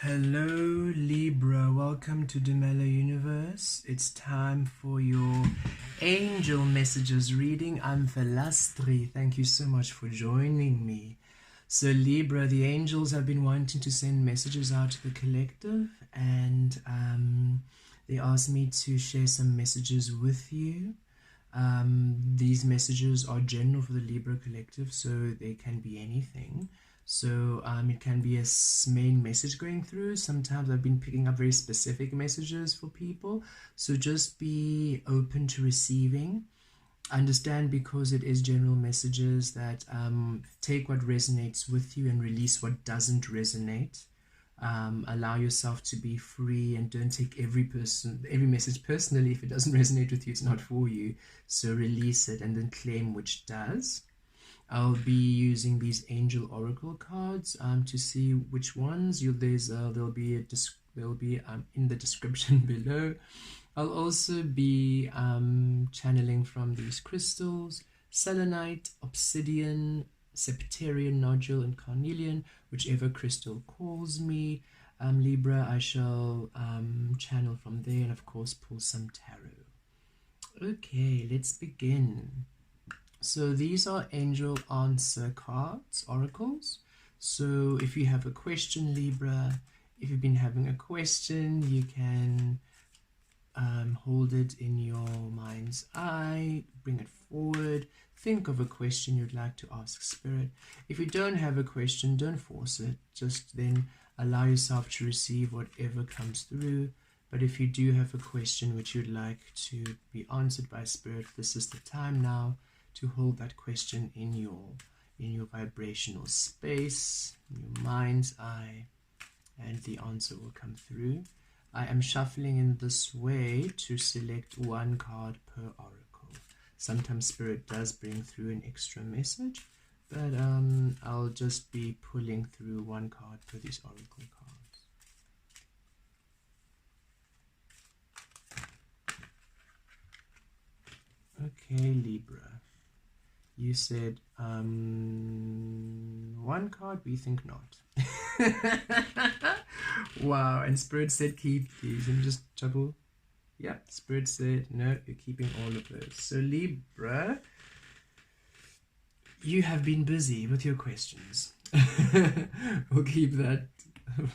Hello Libra, welcome to the Mellow Universe. It's time for your angel messages reading. I'm Vel Astri. Thank you so much for joining me. So Libra, the angels have been wanting to send messages out to the collective, and they asked me to share some messages with you. These messages are general for the Libra collective, so they can be anything. So it can be a main message going through. Sometimes I've been picking up very specific messages for people. So just be open to receiving. Understand, because it is general messages, that take what resonates with you and release what doesn't resonate. Allow yourself to be free and don't take every message personally. If it doesn't resonate with you, it's not for you. So release it and then claim which does. I'll be using these angel oracle cards to see which ones. They'll be in the description below. I'll also be channeling from these crystals: selenite, obsidian, septarian nodule, and carnelian. Whichever crystal calls me, Libra, I shall channel from there, and of course pull some tarot. Okay, let's begin. So these are angel answer cards, oracles. So if you have a question, Libra, if you've been having a question, you can hold it in your mind's eye, bring it forward, think of a question you'd like to ask Spirit. If you don't have a question, don't force it. Just then allow yourself to receive whatever comes through. But if you do have a question which you'd like to be answered by Spirit, this is the time now to hold that question in your vibrational space, in your mind's eye, and the answer will come through. I am shuffling in this way to select one card per oracle. Sometimes Spirit does bring through an extra message, but I'll just be pulling through one card per these oracle cards. Okay, Libra. You said one card, we think not. Wow, and Spirit said keep these. Let me just double. Yeah, Spirit said no, you're keeping all of those. So Libra, you have been busy with your questions. We'll keep that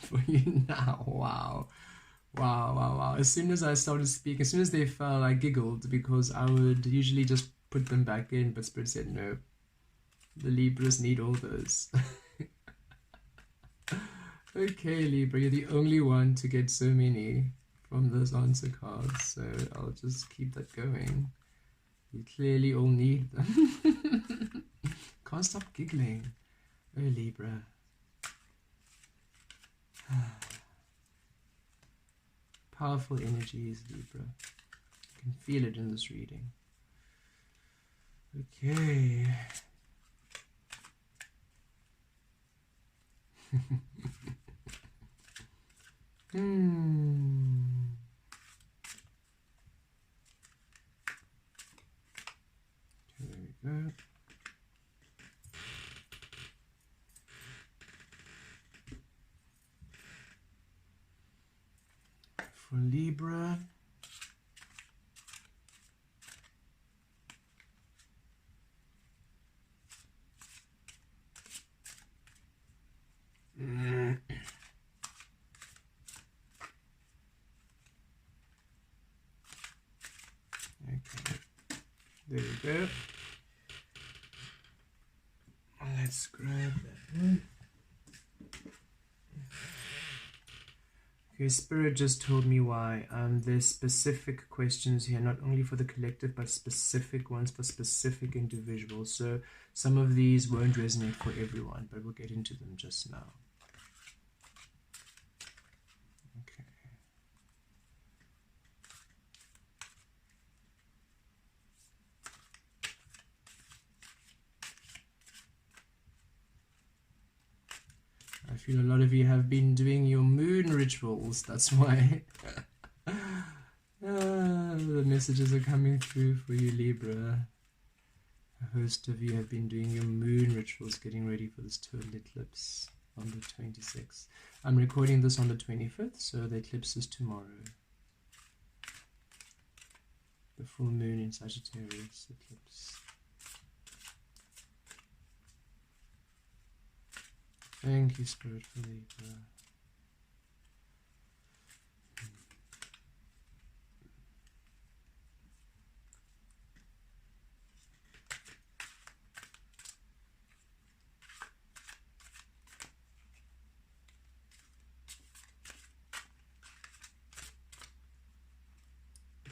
for you now. Wow. As soon as I started speaking, as soon as they fell, I giggled, because I would usually just put them back in, but Spirit said no, the Libras need all those. Okay, Libra, you're the only one to get so many from those answer cards, so I'll just keep that going. You clearly all need them. Can't stop giggling. Oh, Libra. Powerful energies, Libra. You can feel it in this reading. Okay. There we go. For Libra, there we go. Let's grab that one. Okay, Spirit just told me why. There's specific questions here, not only for the collective, but specific ones for specific individuals. So some of these won't resonate for everyone, but we'll get into them just now. Okay. I feel a lot of you have been doing your moon rituals, that's why the messages are coming through for you, Libra. A host of you have been doing your moon rituals, getting ready for this total eclipse. on the 26th. I'm recording this on the 25th, so the eclipse is tomorrow. The full moon in Sagittarius eclipse. Thank you, Spirit, for Libra.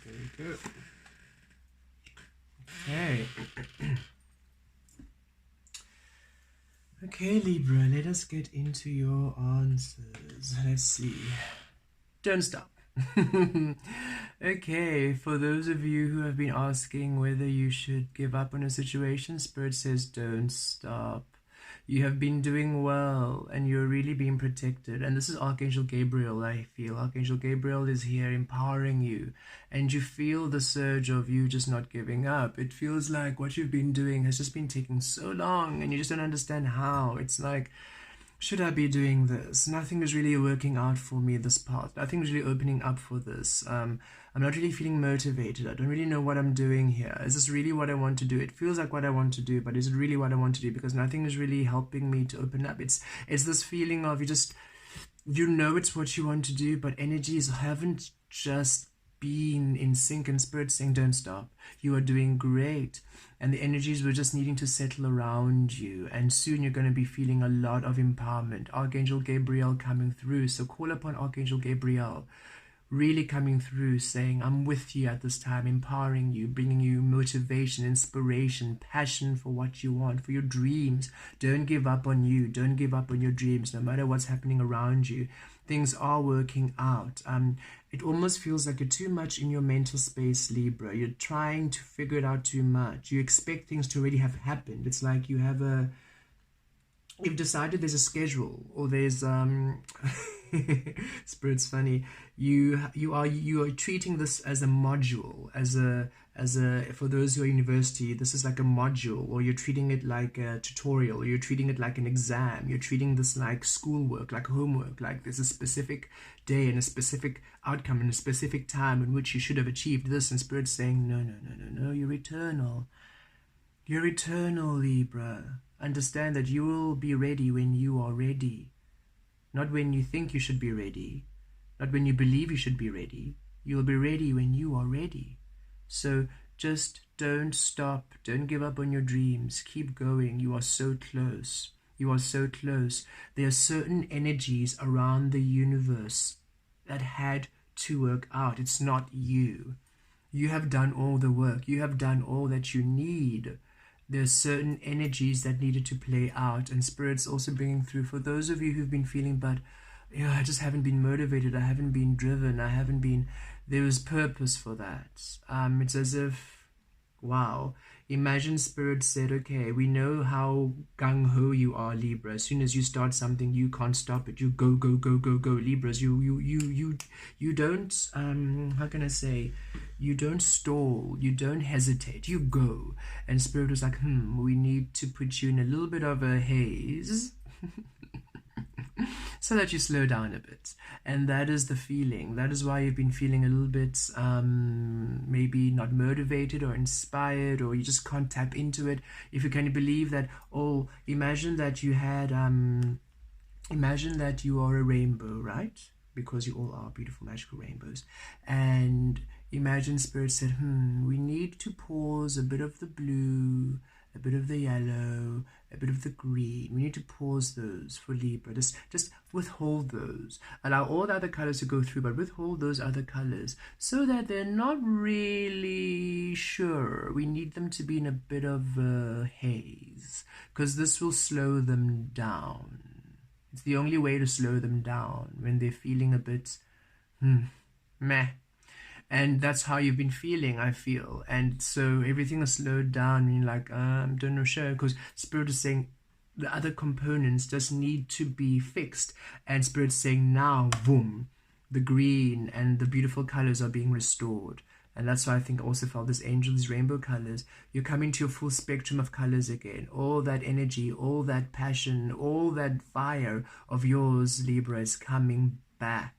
Very good. Okay. Okay, Libra, let us get into your answers. Let's see. Don't stop. Okay, for those of you who have been asking whether you should give up on a situation, Spirit says don't stop. You have been doing well and you're really being protected. And this is Archangel Gabriel, I feel. Archangel Gabriel is here empowering you. And you feel the surge of you just not giving up. It feels like what you've been doing has just been taking so long and you just don't understand how. It's like, should I be doing this? Nothing is really working out for me this path. Nothing is really opening up for this. I'm not really feeling motivated. I don't really know what I'm doing here. Is this really what I want to do? It feels like what I want to do, but is it really what I want to do? Because nothing is really helping me to open up. It's this feeling of you know it's what you want to do, but energies haven't just been in sync, and Spirit saying don't stop. You are doing great. And the energies were just needing to settle around you. And soon you're going to be feeling a lot of empowerment. Archangel Gabriel coming through. So call upon Archangel Gabriel. Really coming through, saying, I'm with you at this time, empowering you, bringing you motivation, inspiration, passion for what you want, for your dreams. Don't give up on you. Don't give up on your dreams, no matter what's happening around you. Things are working out. It almost feels like you're too much in your mental space, Libra. You're trying to figure it out too much. You expect things to already have happened. It's like you've decided there's a schedule, or there's Spirit's funny. You are treating this as a module, as a for those who are university, this is like a module, or you're treating it like a tutorial, or you're treating it like an exam. You're treating this like schoolwork, like homework, like there's a specific day and a specific outcome and a specific time in which you should have achieved this. And Spirit's saying, no, you're eternal. You're eternal, Libra. Understand that you will be ready when you are ready. Not when you think you should be ready. Not when you believe you should be ready. You'll be ready when you are ready. So just don't stop. Don't give up on your dreams. Keep going. You are so close. You are so close. There are certain energies around the universe that had to work out. It's not you. You have done all the work. You have done all that you need. There's certain energies that needed to play out, and Spirit's also bringing through for those of you who've been feeling, but I just haven't been motivated, I haven't been driven, there was purpose for that. It's as if, wow, imagine Spirit said, okay, we know how gung-ho you are, Libra. As soon as you start something, you can't stop it. You go, go, go, go, go, Libras. You don't, how can I say, you don't stall, you don't hesitate, you go. And Spirit was like, we need to put you in a little bit of a haze so that you slow down a bit. And that is the feeling. That is why you've been feeling a little bit maybe not motivated or inspired, or you just can't tap into it. If you can believe that, imagine that you had imagine that you are a rainbow, right? Because you all are beautiful magical rainbows. And imagine Spirit said, we need to pause a bit of the blue, a bit of the yellow, a bit of the green. We need to pause those for Libra. Just withhold those. Allow all the other colors to go through, but withhold those other colors so that they're not really sure. We need them to be in a bit of a haze, because this will slow them down. It's the only way to slow them down when they're feeling a bit meh. And that's how you've been feeling, I feel. And so everything is slowed down. And you're like, don't know, sure. Because Spirit is saying the other components just need to be fixed. And Spirit's saying now, boom, the green and the beautiful colors are being restored. And that's why I think I also felt this angel, these rainbow colors. You're coming to your full spectrum of colors again. All that energy, all that passion, all that fire of yours, Libra, is coming back.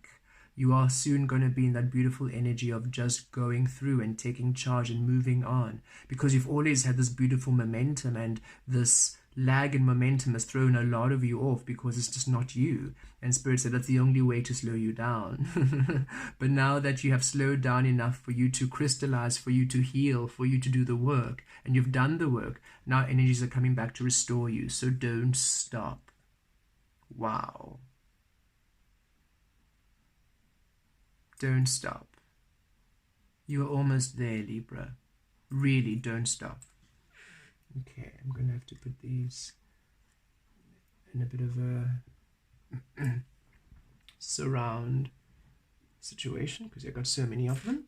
You are soon going to be in that beautiful energy of just going through and taking charge and moving on, because you've always had this beautiful momentum, and this lag in momentum has thrown a lot of you off because it's just not you. And Spirit said that's the only way to slow you down. But now that you have slowed down enough for you to crystallize, for you to heal, for you to do the work, and you've done the work, now energies are coming back to restore you. So don't stop. Wow. Don't stop. You are almost there, Libra. Really, don't stop. Okay, I'm going to have to put these in a bit of a surround situation because I've got so many of them.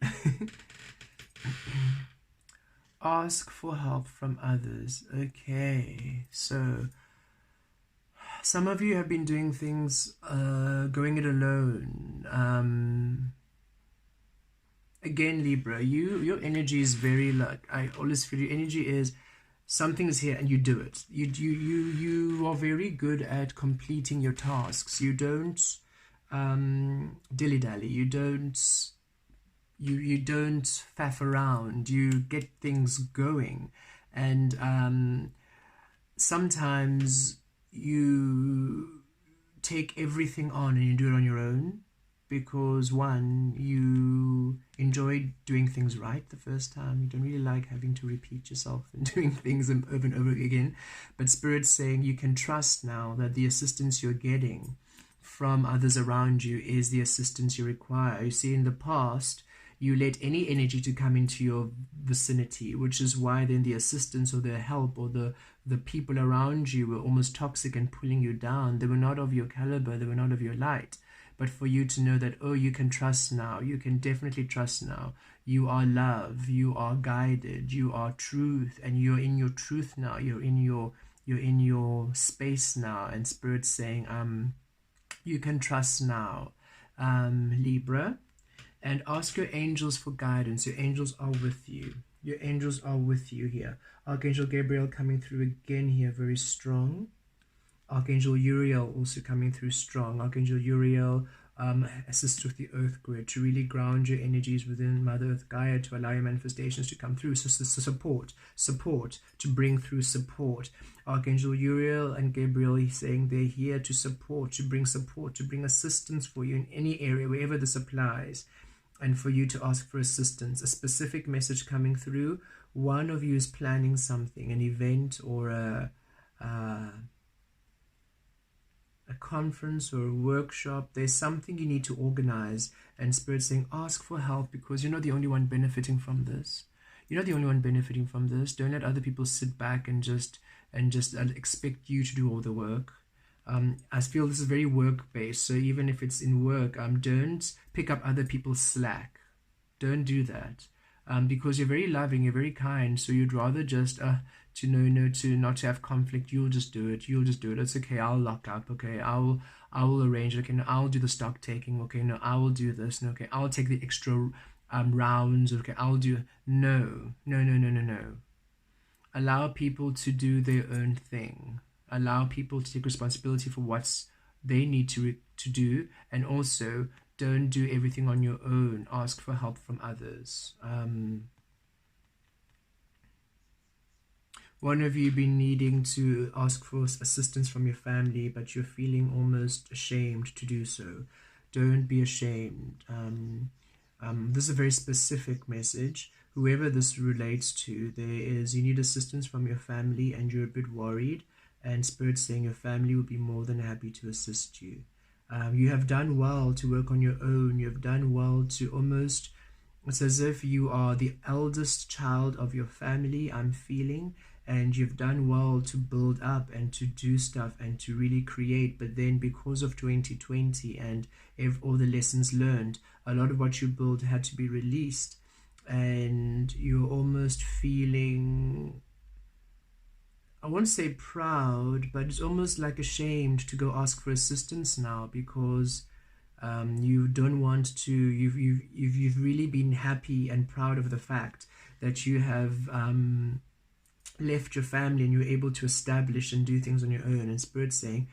Ask for help from others. Okay, so some of you have been doing things, going it alone. Again, Libra, your energy is very, like, I always feel your energy is something is here and you do it. You are very good at completing your tasks. You don't dilly-dally. You don't faff around. You get things going. And sometimes you take everything on and you do it on your own. Because one, you enjoy doing things right the first time. You don't really like having to repeat yourself and doing things over and over again. But Spirit's saying you can trust now that the assistance you're getting from others around you is the assistance you require. You see, in the past, you let any energy to come into your vicinity, which is why then the assistance or the help or the people around you were almost toxic and pulling you down. They were not of your caliber. They were not of your light. But for you to know that, oh, you can trust now. You can definitely trust now. You are love. You are guided. You are truth. And you're in your truth now. You're in your space now. And Spirit's saying, you can trust now, Libra. And ask your angels for guidance. Your angels are with you. Your angels are with you here. Archangel Gabriel coming through again here, very strong. Archangel Uriel also coming through strong. Archangel Uriel assists with the earth grid to really ground your energies within Mother Earth Gaia to allow your manifestations to come through. So support, to bring through support. Archangel Uriel and Gabriel, he's saying they're here to support, to bring assistance for you in any area, wherever this applies, and for you to ask for assistance. A specific message coming through. One of you is planning something, an event or a conference or a workshop. There's something you need to organize, and Spirit's saying ask for help because you're not the only one benefiting from this. You're not the only one benefiting from this. Don't let other people sit back and just expect you to do all the work. I feel this is very work-based, so even if it's in work, don't pick up other people's slack. Don't do that. Because you're very loving, you're very kind, so you'd rather just to not to have conflict. You'll just do it. It's okay. I'll lock up. Okay, I will arrange. Okay, no, I'll do the stock taking. Okay, no, I will do this. No, okay, I'll take the extra rounds. Okay, I'll do. No. Allow people to do their own thing. Allow people to take responsibility for what they need to do, and also don't do everything on your own. Ask for help from others. One of you been needing to ask for assistance from your family, but you're feeling almost ashamed to do so. Don't be ashamed. This is a very specific message. Whoever this relates to, you need assistance from your family and you're a bit worried, and Spirit's saying your family will be more than happy to assist you. You have done well to work on your own. You have done well to almost, it's as if you are the eldest child of your family, I'm feeling, and you've done well to build up and to do stuff and to really create. But then because of 2020 and all the lessons learned, a lot of what you built had to be released, and you're almost feeling, I won't say proud, but it's almost like ashamed to go ask for assistance now, because You don't want to, you've really been happy and proud of the fact that you have left your family and you're able to establish and do things on your own. And Spirit's saying,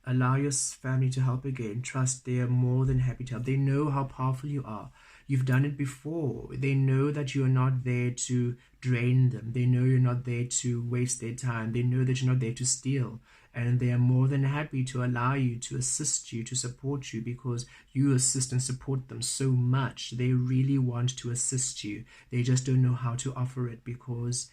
allow your family to help again. Trust they are more than happy to help. They know how powerful you are. You've done it before. They know that you're not there to drain them. They know you're not there to waste their time. They know that you're not there to steal. And they are more than happy to allow you, to assist you, to support you, because you assist and support them so much. They really want to assist you. They just don't know how to offer it because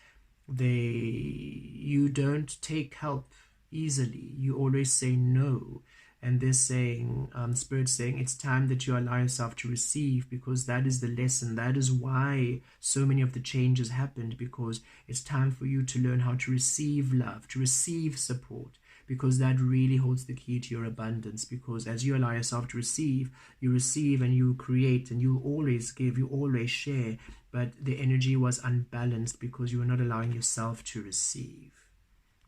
you don't take help easily. You always say no. And they're saying, Spirit's saying, it's time that you allow yourself to receive, because that is the lesson. That is why so many of the changes happened, because it's time for you to learn how to receive love, to receive support, because that really holds the key to your abundance. Because as you allow yourself to receive, you receive and you create, and you always give, you always share. But the energy was unbalanced because you were not allowing yourself to receive.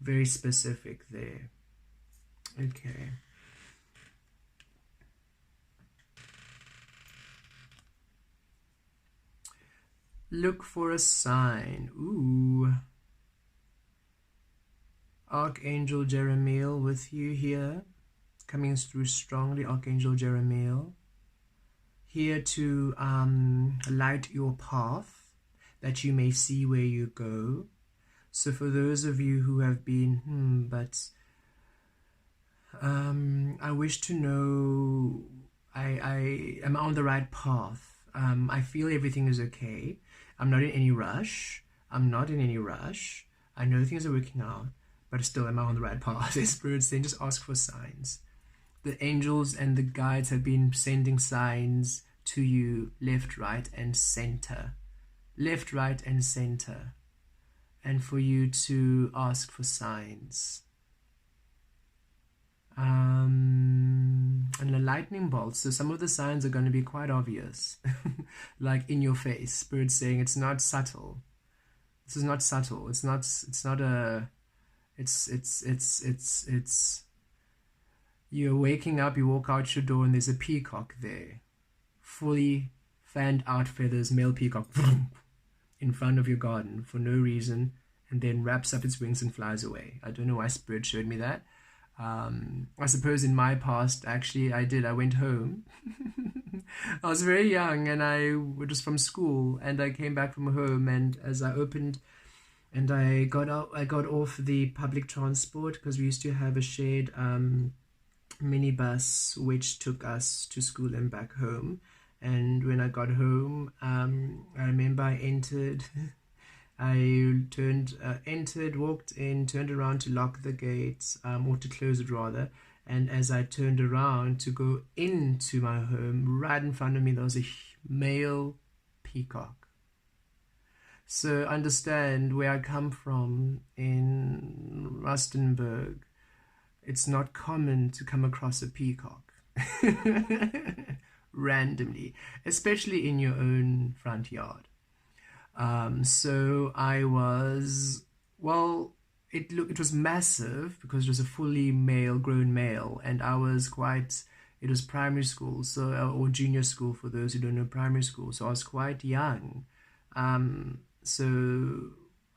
Very specific there. Okay. Look for a sign. Ooh. Archangel Gabriel with you here. Coming through strongly, Archangel Gabriel. Here to light your path, that you may see where you go. So for those of you who have been, I wish to know, I am on the right path. I feel everything is okay. I'm not in any rush. I know things are working out, but still, am I on the right path? The Spirit's saying, just ask for signs. The angels and the guides have been sending signs to you left, right, and center. Left, right, and center. And for you to ask for signs. And a lightning bolt. So some of the signs are going to be quite obvious. Like in your face. Spirit's saying it's not subtle. This is not subtle. It's you're waking up, you walk out your door, and there's a peacock there. Fully fanned out feathers, male peacock, in front of your garden for no reason, and then wraps up its wings and flies away. I don't know why Spirit showed me that. I suppose in my past, actually, I went home. I was very young, and I was from school, and I came back from home, and as I opened, and I got off the public transport, because we used to have a shared minibus which took us to school and back home. And when I got home, I remember I entered. Walked in, turned around to lock the gates, or to close it rather. And as I turned around to go into my home, right in front of me, there was a male peacock. So understand where I come from in Rustenburg. It's not common to come across a peacock randomly, especially in your own front yard. So I was, it was massive because it was a fully grown male, and I was it was primary school, so or junior school for those who don't know primary school. So I was quite young. So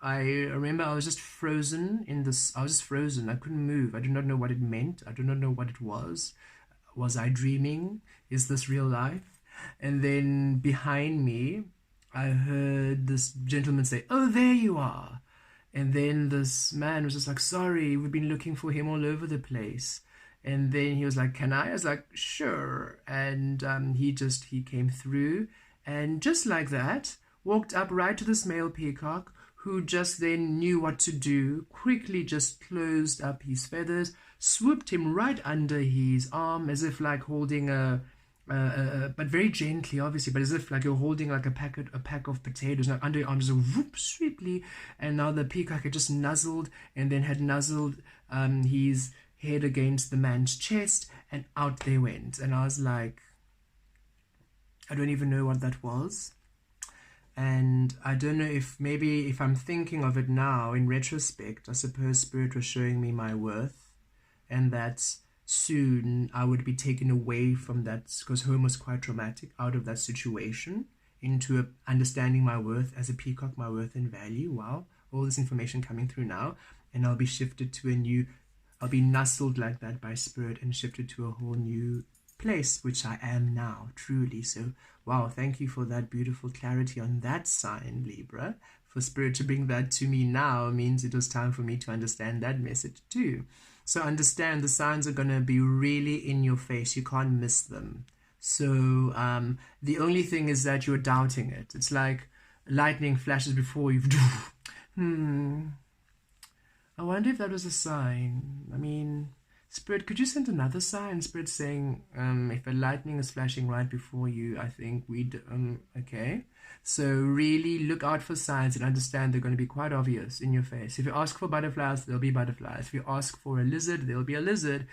I remember I was just frozen I couldn't move. I did not know what it meant. I do not know what it was. Was I dreaming? Is this real life? And then behind me, I heard this gentleman say, "Oh, there you are." And then this man was just like, "Sorry, we've been looking for him all over the place." And then he was like, "Can I?" I was like, "Sure." And he came through, and just like that, walked up right to this male peacock, who just then knew what to do, quickly just closed up his feathers, swooped him right under his arm, as if like holding but very gently, obviously, but as if like you're holding like a pack of potatoes, like under your arm, just whoop, sweetly. And now the peacock had just nuzzled, and then had nuzzled his head against the man's chest, and out they went. And I was like, I don't even know what that was. And I don't know if I'm thinking of it now in retrospect, I suppose Spirit was showing me my worth, and that soon I would be taken away from that, because home was quite traumatic, out of that situation, into understanding my worth as a peacock, my worth and value. Wow, all this information coming through now, and I'll be shifted to a new, I'll be nuzzled like that by spirit and shifted to a whole new place, which I am now, truly. So, wow, thank you for that beautiful clarity on that sign, Libra. For spirit to bring that to me now means it was time for me to understand that message too. So understand the signs are going to be really in your face. You can't miss them. So the only thing is that you're doubting it. It's like lightning flashes before you. I wonder if that was a sign. I mean, Spirit, could you send another sign? Spirit saying, if a lightning is flashing right before you, I think we'd, okay. So really look out for signs and understand they're going to be quite obvious in your face. If you ask for butterflies, there'll be butterflies. If you ask for a lizard, there'll be a lizard.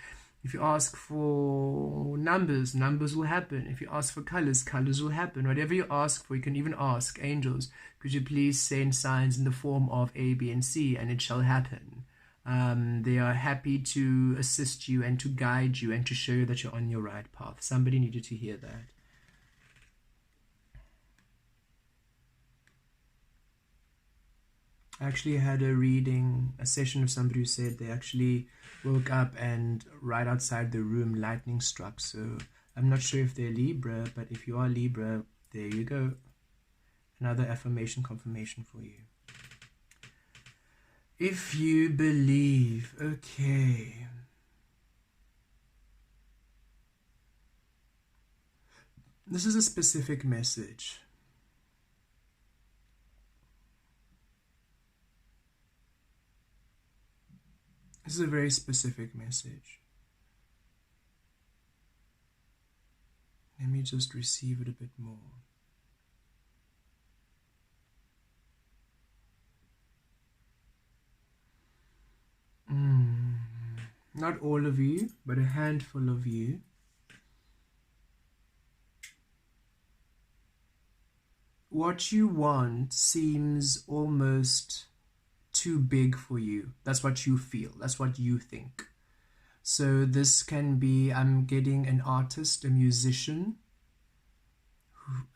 If you ask for numbers, numbers will happen. If you ask for colors, colors will happen. Whatever you ask for, you can even ask angels, could you please send signs in the form of A, B, and C, and it shall happen. They are happy to assist you and to guide you and to show you that you're on your right path. Somebody needed to hear that. I actually had a reading, a session of somebody who said they actually woke up and right outside the room lightning struck. So I'm not sure if they're Libra, but if you are Libra, there you go. Another affirmation confirmation for you. If you believe, okay. This is a specific message. This is a very specific message. Let me just receive it a bit more. Not all of you, but a handful of you. What you want seems almost too big for you. That's what you feel. That's what you think. So this can be, I'm getting an artist, a musician.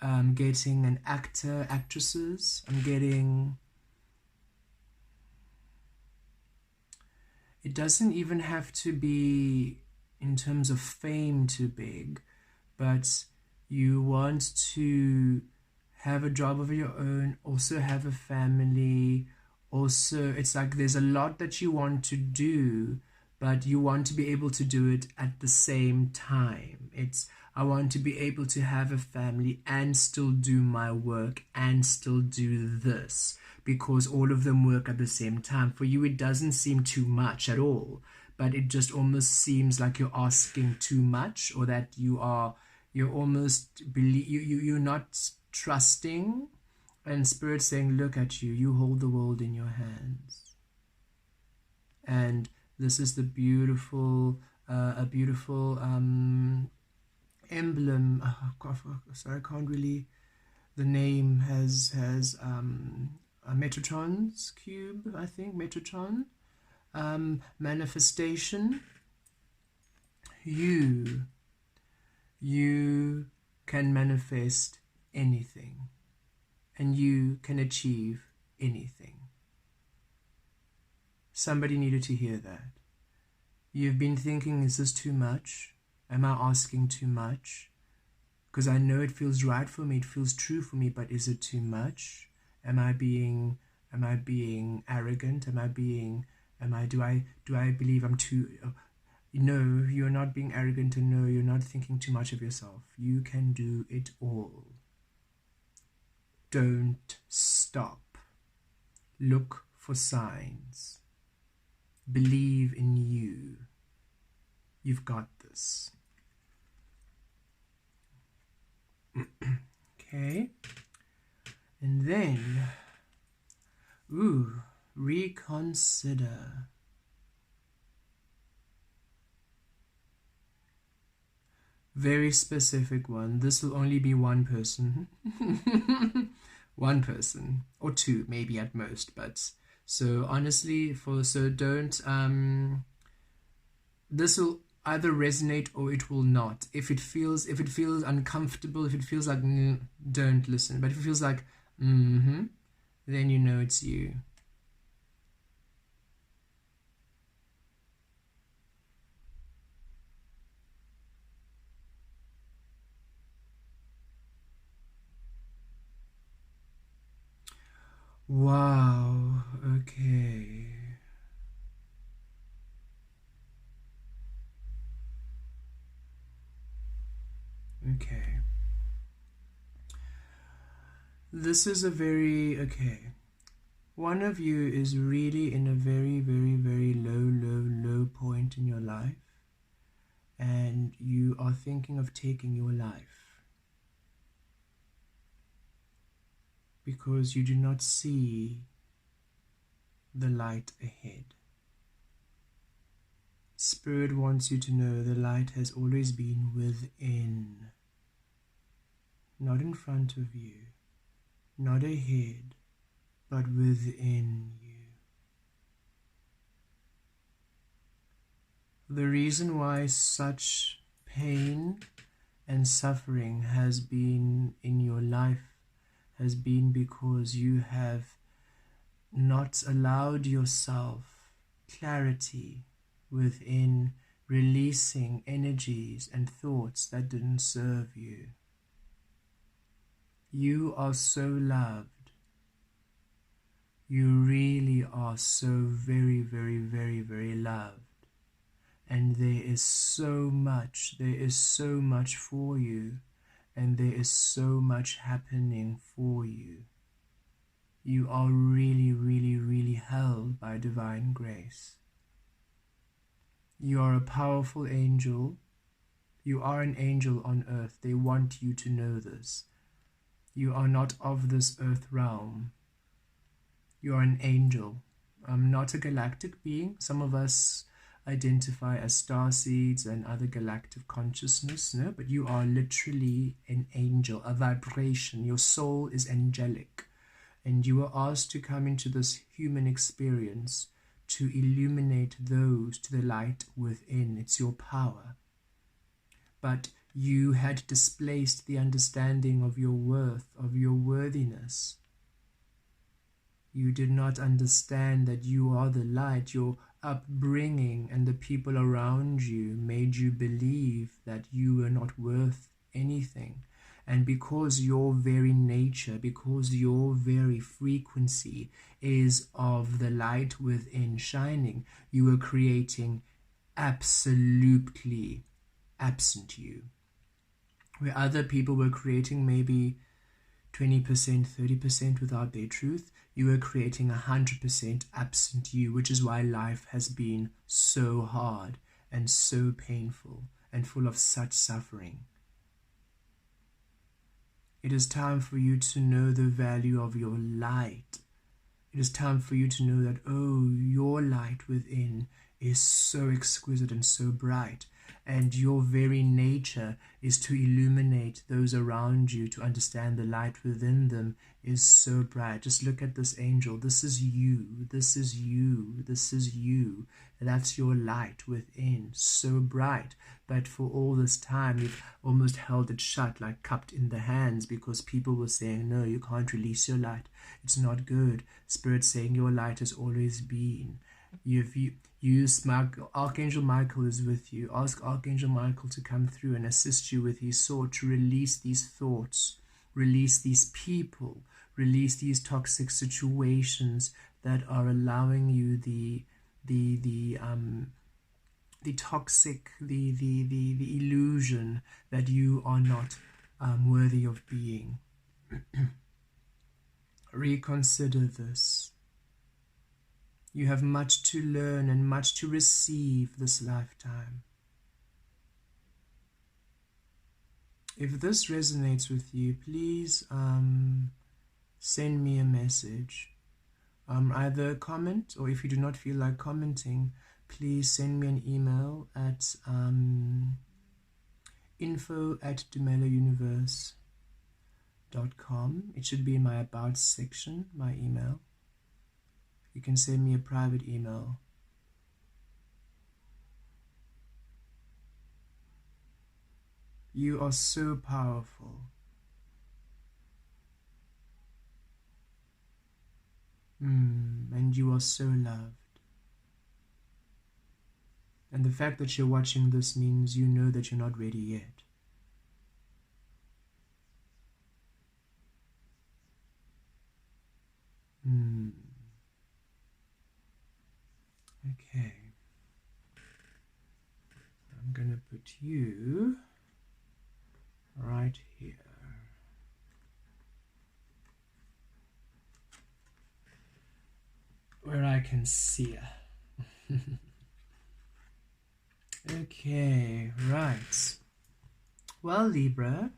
I'm getting an actor, actresses. I'm getting... It doesn't even have to be in terms of fame too big, but you want to have a job of your own, also have a family. Also, it's like there's a lot that you want to do, but you want to be able to do it at the same time. It's, I want to be able to have a family and still do my work and still do this, because all of them work at the same time. For you, it doesn't seem too much at all, but it just almost seems like you're asking too much, or that you're almost, you're not trusting. And Spirit saying, look at you, you hold the world in your hands. And this is the beautiful, a beautiful emblem. Oh, God, sorry, I can't really, the name has a Metatron's cube, I think, Metatron. Manifestation. You can manifest anything. And you can achieve anything. Somebody needed to hear that. You've been thinking, is this too much? Am I asking too much? Because I know it feels right for me, it feels true for me, but is it too much? Am I being arrogant? Do I believe I'm too... No, you're not being arrogant, and no, you're not thinking too much of yourself. You can do it all. Don't stop. Look for signs. Believe in you. You've got this. Okay. And then, reconsider. Very specific one. This will only be one person. One person or two, maybe at most. But so honestly, so don't. This will either resonate or it will not. If it feels uncomfortable, if it feels like don't listen. But if it feels like then you know it's you. Wow, okay. Okay. This is a very, okay. One of you is really in a very, very, very low point in your life, and you are thinking of taking your life because you do not see the light ahead. Spirit wants you to know the light has always been within, not in front of you, not ahead, but within you. The reason why such pain and suffering has been in your life has been because you have not allowed yourself clarity within releasing energies and thoughts that didn't serve you. You are so loved. You really are so very, very, very, very loved. And there is so much for you, and there is so much happening for you. You are really, really, really held by divine grace. You are a powerful angel. You are an angel on earth. They want you to know this. You are not of this earth realm. You are an angel. Not a galactic being. Some of us identify as starseeds and other galactic consciousness, no? But you are literally an angel, a vibration. Your soul is angelic. And you are asked to come into this human experience to illuminate those to the light within. It's your power. But you had displaced the understanding of your worth, of your worthiness. You did not understand that you are the light. Your upbringing and the people around you made you believe that you were not worth anything. And because your very nature, because your very frequency is of the light within shining, you were creating absolutely absent you. Where other people were creating maybe 20%, 30% without their truth, you were creating 100% absent you, which is why life has been so hard and so painful and full of such suffering. It is time for you to know the value of your light. It is time for you to know that, oh, your light within is so exquisite and so bright. And your very nature is to illuminate those around you, to understand the light within them is so bright. Just look at this angel. This is you. This is you. This is you. That's your light within, so bright. But for all this time, you've almost held it shut, like cupped in the hands, because people were saying, no, you can't release your light. It's not good. Spirit saying your light has always been. Archangel Michael is with you. Ask Archangel Michael to come through and assist you with his sword to release these thoughts, release these people, release these toxic situations that are allowing you the illusion that you are not worthy of being. Reconsider this. You have much to learn and much to receive this lifetime. If this resonates with you, please send me a message. Either comment, or if you do not feel like commenting, please send me an email at info@dumellauniverse.com. It should be in my About section, my email. You can send me a private email. You are so powerful. And you are so loved. And the fact that you're watching this means you know that you're not ready yet. Okay. I'm going to put you right here. Where I can see her. Okay, right. Well, Libra,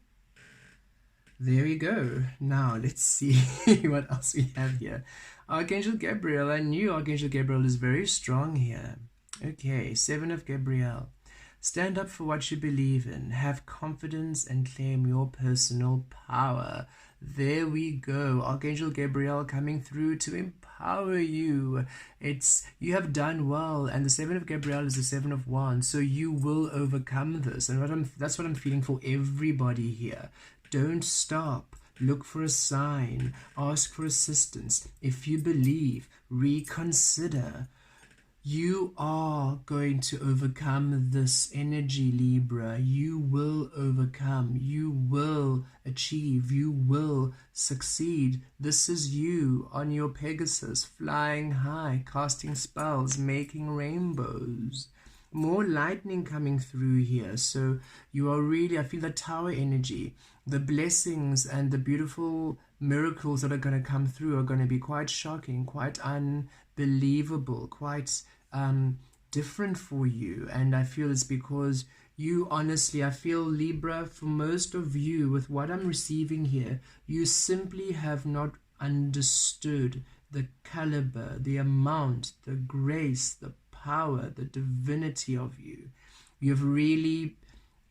there we go. Now, let's see what else we have here. Archangel Gabriel. I knew Archangel Gabriel is very strong here. Okay, 7 of Gabriel. Stand up for what you believe in. Have confidence and claim your personal power. There we go. Archangel Gabriel coming through to empower you. You have done well, and the 7 of Gabriel is the 7 of Wands, so you will overcome this. And that's what I'm feeling for everybody here. Don't stop. Look for a sign. Ask for assistance. If you believe, reconsider. You are going to overcome this energy, Libra. You will overcome. You will achieve. You will succeed. This is you on your Pegasus, flying high, casting spells, making rainbows. More lightning coming through here. So you are really, I feel the tower energy. The blessings and the beautiful miracles that are going to come through are going to be quite shocking, quite unbelievable, quite different for you. And I feel it's because you honestly, I feel, Libra, for most of you, with what I'm receiving here, you simply have not understood the caliber, the amount, the grace, the power, the divinity of you. You've really,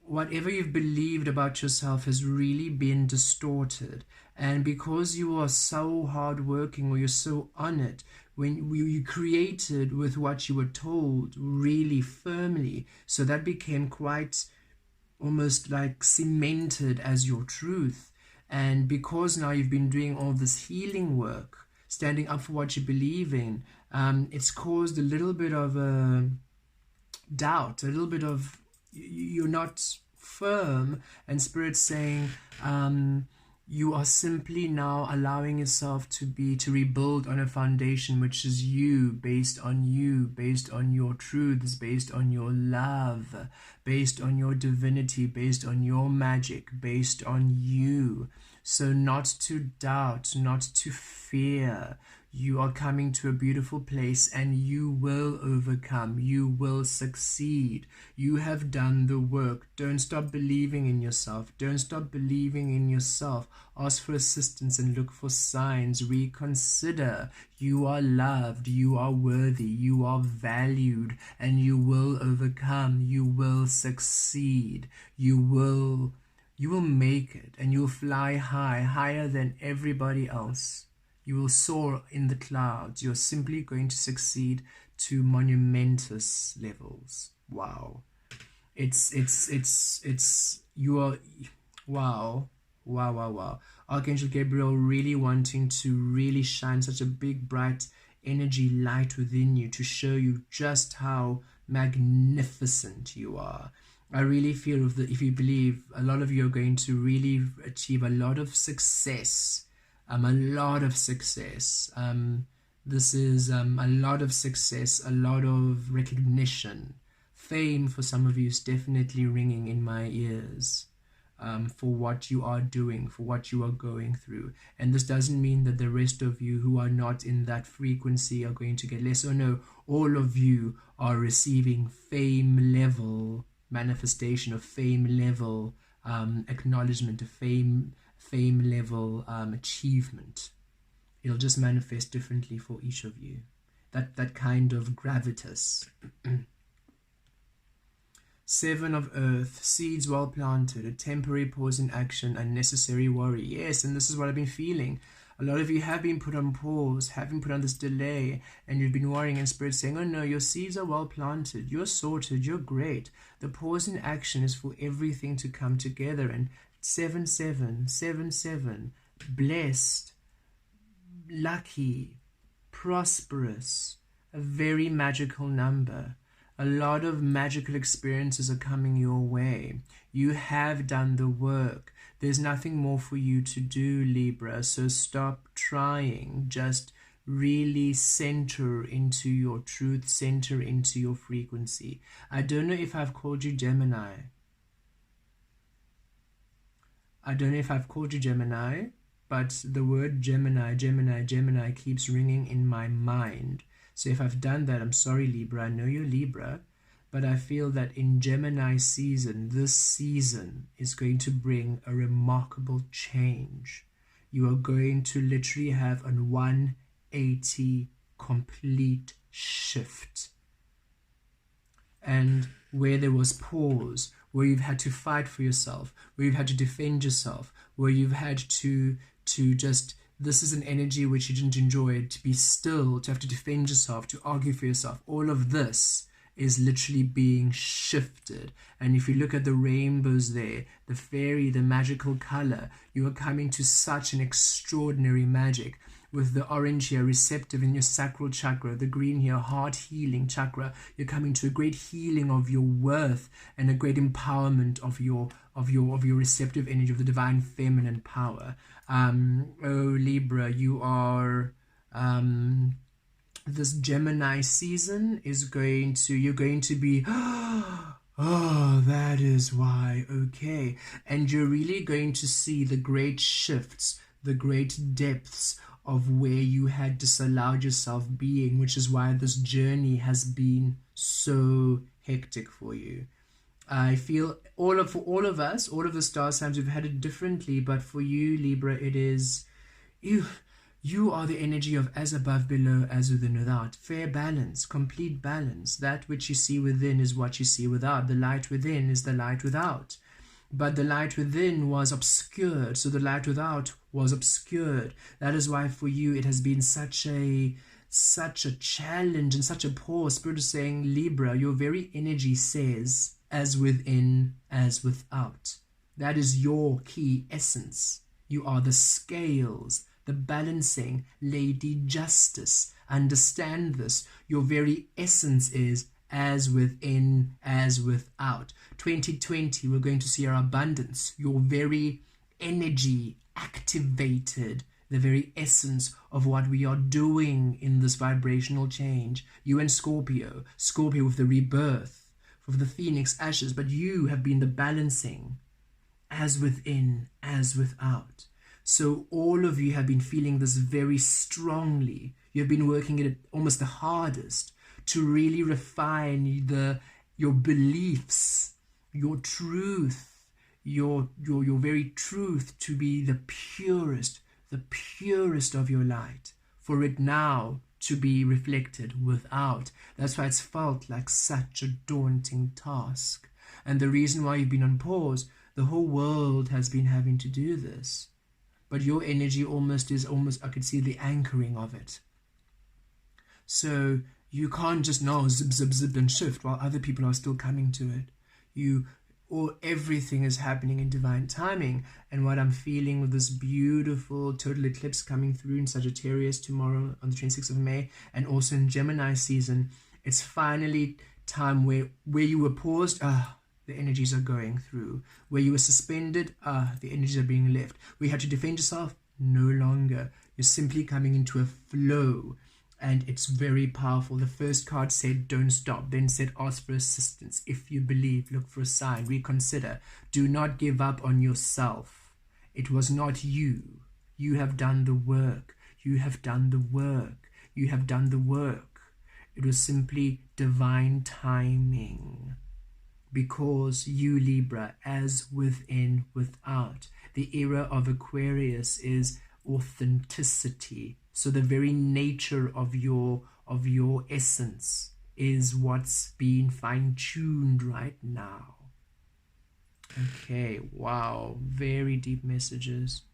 whatever you've believed about yourself has really been distorted. And because you are so hardworking, or you're so on it, when you created with what you were told really firmly, so that became quite almost like cemented as your truth. And because now you've been doing all this healing work, standing up for what you believe in, it's caused a little bit of a doubt, a little bit of you're not firm, and Spirit's saying you are simply now allowing yourself to rebuild on a foundation which is you, based on your truths, based on your love, based on your divinity, based on your magic, based on you. So not to doubt, not to fear. You are coming to a beautiful place, and you will overcome. You will succeed. You have done the work. Don't stop believing in yourself. Don't stop believing in yourself. Ask for assistance and look for signs. Reconsider. You are loved. You are worthy. You are valued, and you will overcome. You will succeed. You will make it, and you'll fly high, higher than everybody else. You will soar in the clouds. You're simply going to succeed to monumentous levels. Wow. Wow. Archangel Gabriel really wanting to really shine such a big, bright energy light within you to show you just how magnificent you are. I really feel if you believe, a lot of you are going to really achieve a lot of success. A lot of success. This is a lot of success, a lot of recognition. Fame for some of you is definitely ringing in my ears for what you are doing, for what you are going through. And this doesn't mean that the rest of you who are not in that frequency are going to get less. Or no, all of you are receiving fame level manifestation, of fame level acknowledgement, of fame level achievement. It'll just manifest differently for each of you. That kind of gravitas. 7 of Earth, seeds well planted, a temporary pause in action, unnecessary worry. Yes, and this is what I've been feeling. A lot of you have been put on pause, have been put on this delay, and you've been worrying in spirit saying, oh no, your seeds are well planted, you're sorted, you're great. The pause in action is for everything to come together. And 7777, blessed, lucky, prosperous, a very magical number. A lot of magical experiences are coming your way. You have done the work. There's nothing more for you to do, Libra, so stop trying. Just really center into your truth, center into your frequency. I don't know if I've called you Gemini. But the word Gemini keeps ringing in my mind. So if I've done that, I'm sorry, Libra. I know you're Libra, but I feel that in Gemini season, this season is going to bring a remarkable change. You are going to literally have a 180 complete shift. And where there was pause, where you've had to fight for yourself, where you've had to defend yourself, where you've had to just, this is an energy which you didn't enjoy, to be still, to have to defend yourself, to argue for yourself. All of this is literally being shifted. And if you look at the rainbows there, the fairy, the magical color, you are coming to such an extraordinary magic. With the orange here, receptive in your sacral chakra, the green here, heart healing chakra, you're coming to a great healing of your worth and a great empowerment of your receptive energy, of the divine feminine power. Oh Libra, you are this Gemini season is you're going to be oh, that is why, okay. And you're really going to see the great shifts, the great depths of where you had disallowed yourself being, which is why this journey has been so hectic for you. I feel all of us, all of the star signs, we've had it differently, but for you, Libra, it is you are the energy of as above, below, as within, without. Fair balance, complete balance. That which you see within is what you see without. The light within is the light without. But the light within was obscured, so the light without was obscured. That is why for you it has been such a challenge and such a pause. Spirit is saying, Libra, your very energy says, as within, as without. That is your key essence. You are the scales, the balancing, Lady Justice. Understand this. Your very essence is as within, as without. 2020, we're going to see our abundance, your very energy activated, the very essence of what we are doing in this vibrational change. You and Scorpio with the rebirth, of the phoenix ashes, but you have been the balancing, as within, as without. So all of you have been feeling this very strongly. You've been working at it almost the hardest to really refine your beliefs, your truth, your very truth to be the purest of your light, for it now to be reflected without. That's why it's felt like such a daunting task. And the reason why you've been on pause, the whole world has been having to do this. But your energy is almost, I could see the anchoring of it. So you can't just now zip, zip, zip and shift while other people are still coming to it. Everything is happening in divine timing. And what I'm feeling with this beautiful total eclipse coming through in Sagittarius tomorrow on the 26th of May, and also in Gemini season, it's finally time where you were paused, the energies are going through. Where you were suspended, the energies are being left. Where you had to defend yourself, no longer. You're simply coming into a flow. And it's very powerful. The first card said, don't stop. Then said, ask for assistance. If you believe, look for a sign. Reconsider. Do not give up on yourself. It was not you. You have done the work. You have done the work. You have done the work. It was simply divine timing. Because you, Libra, as within, without. The era of Aquarius is authenticity. So the very nature of your essence is what's being fine-tuned right now. Okay, wow, very deep messages.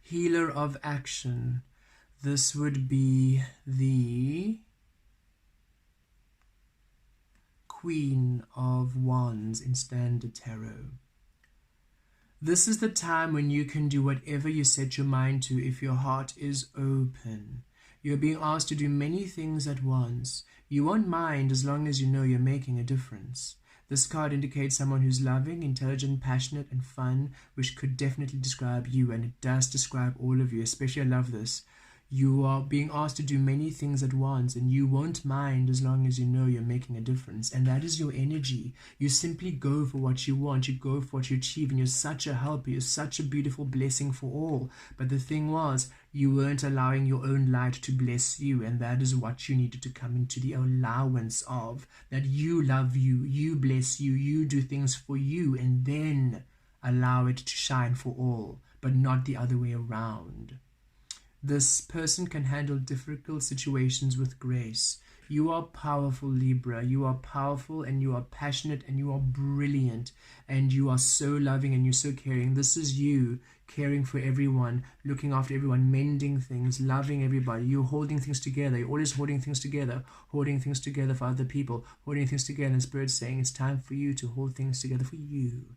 Healer of action. This would be the Queen of Wands in Standard Tarot. This is the time when you can do whatever you set your mind to if your heart is open. You're being asked to do many things at once. You won't mind as long as you know you're making a difference. This card indicates someone who's loving, intelligent, passionate, and fun, which could definitely describe you, and it does describe all of you, especially I love this. You are being asked to do many things at once, and you won't mind as long as you know you're making a difference. And that is your energy. You simply go for what you want. You go for what you achieve, and you're such a helper. You're such a beautiful blessing for all. But the thing was, you weren't allowing your own light to bless you, and that is what you needed to come into the allowance of. That you love you, you bless you, you do things for you, and then allow it to shine for all, but not the other way around. This person can handle difficult situations with grace. You are powerful, Libra. You are powerful, and you are passionate, and you are brilliant, and you are so loving, and you're so caring. This is you caring for everyone, looking after everyone, mending things, loving everybody. You're holding things together. You're always holding things together for other people, holding things together. And Spirit's saying it's time for you to hold things together for you.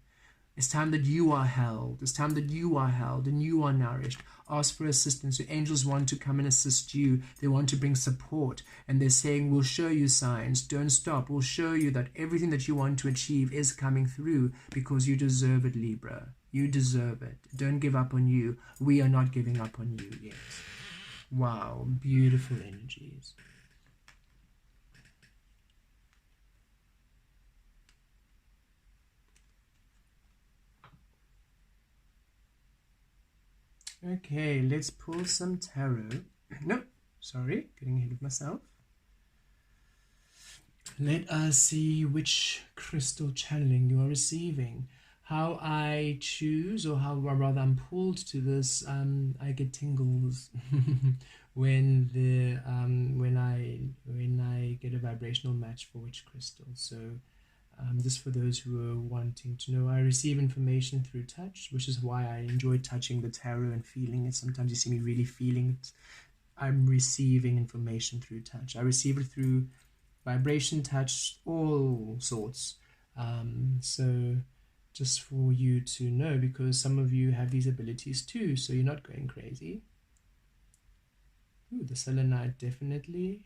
It's time that you are held. It's time that you are held and you are nourished. Ask for assistance. Your angels want to come and assist you. They want to bring support. And they're saying, we'll show you signs. Don't stop. We'll show you that everything that you want to achieve is coming through because you deserve it, Libra. You deserve it. Don't give up on you. We are not giving up on you yet. Wow. Beautiful energies. Okay, let's pull some tarot. No, sorry, getting ahead of myself. Let us see which crystal channeling you are receiving. How I choose, or how rather I'm pulled to this, I get tingles when I get a vibrational match for which crystal. So just for those who are wanting to know, I receive information through touch, which is why I enjoy touching the tarot and feeling it. Sometimes you see me really feeling it. I'm receiving information through touch. I receive it through vibration, touch, all sorts. So just for you to know, because some of you have these abilities too, so you're not going crazy. Ooh, the selenite definitely.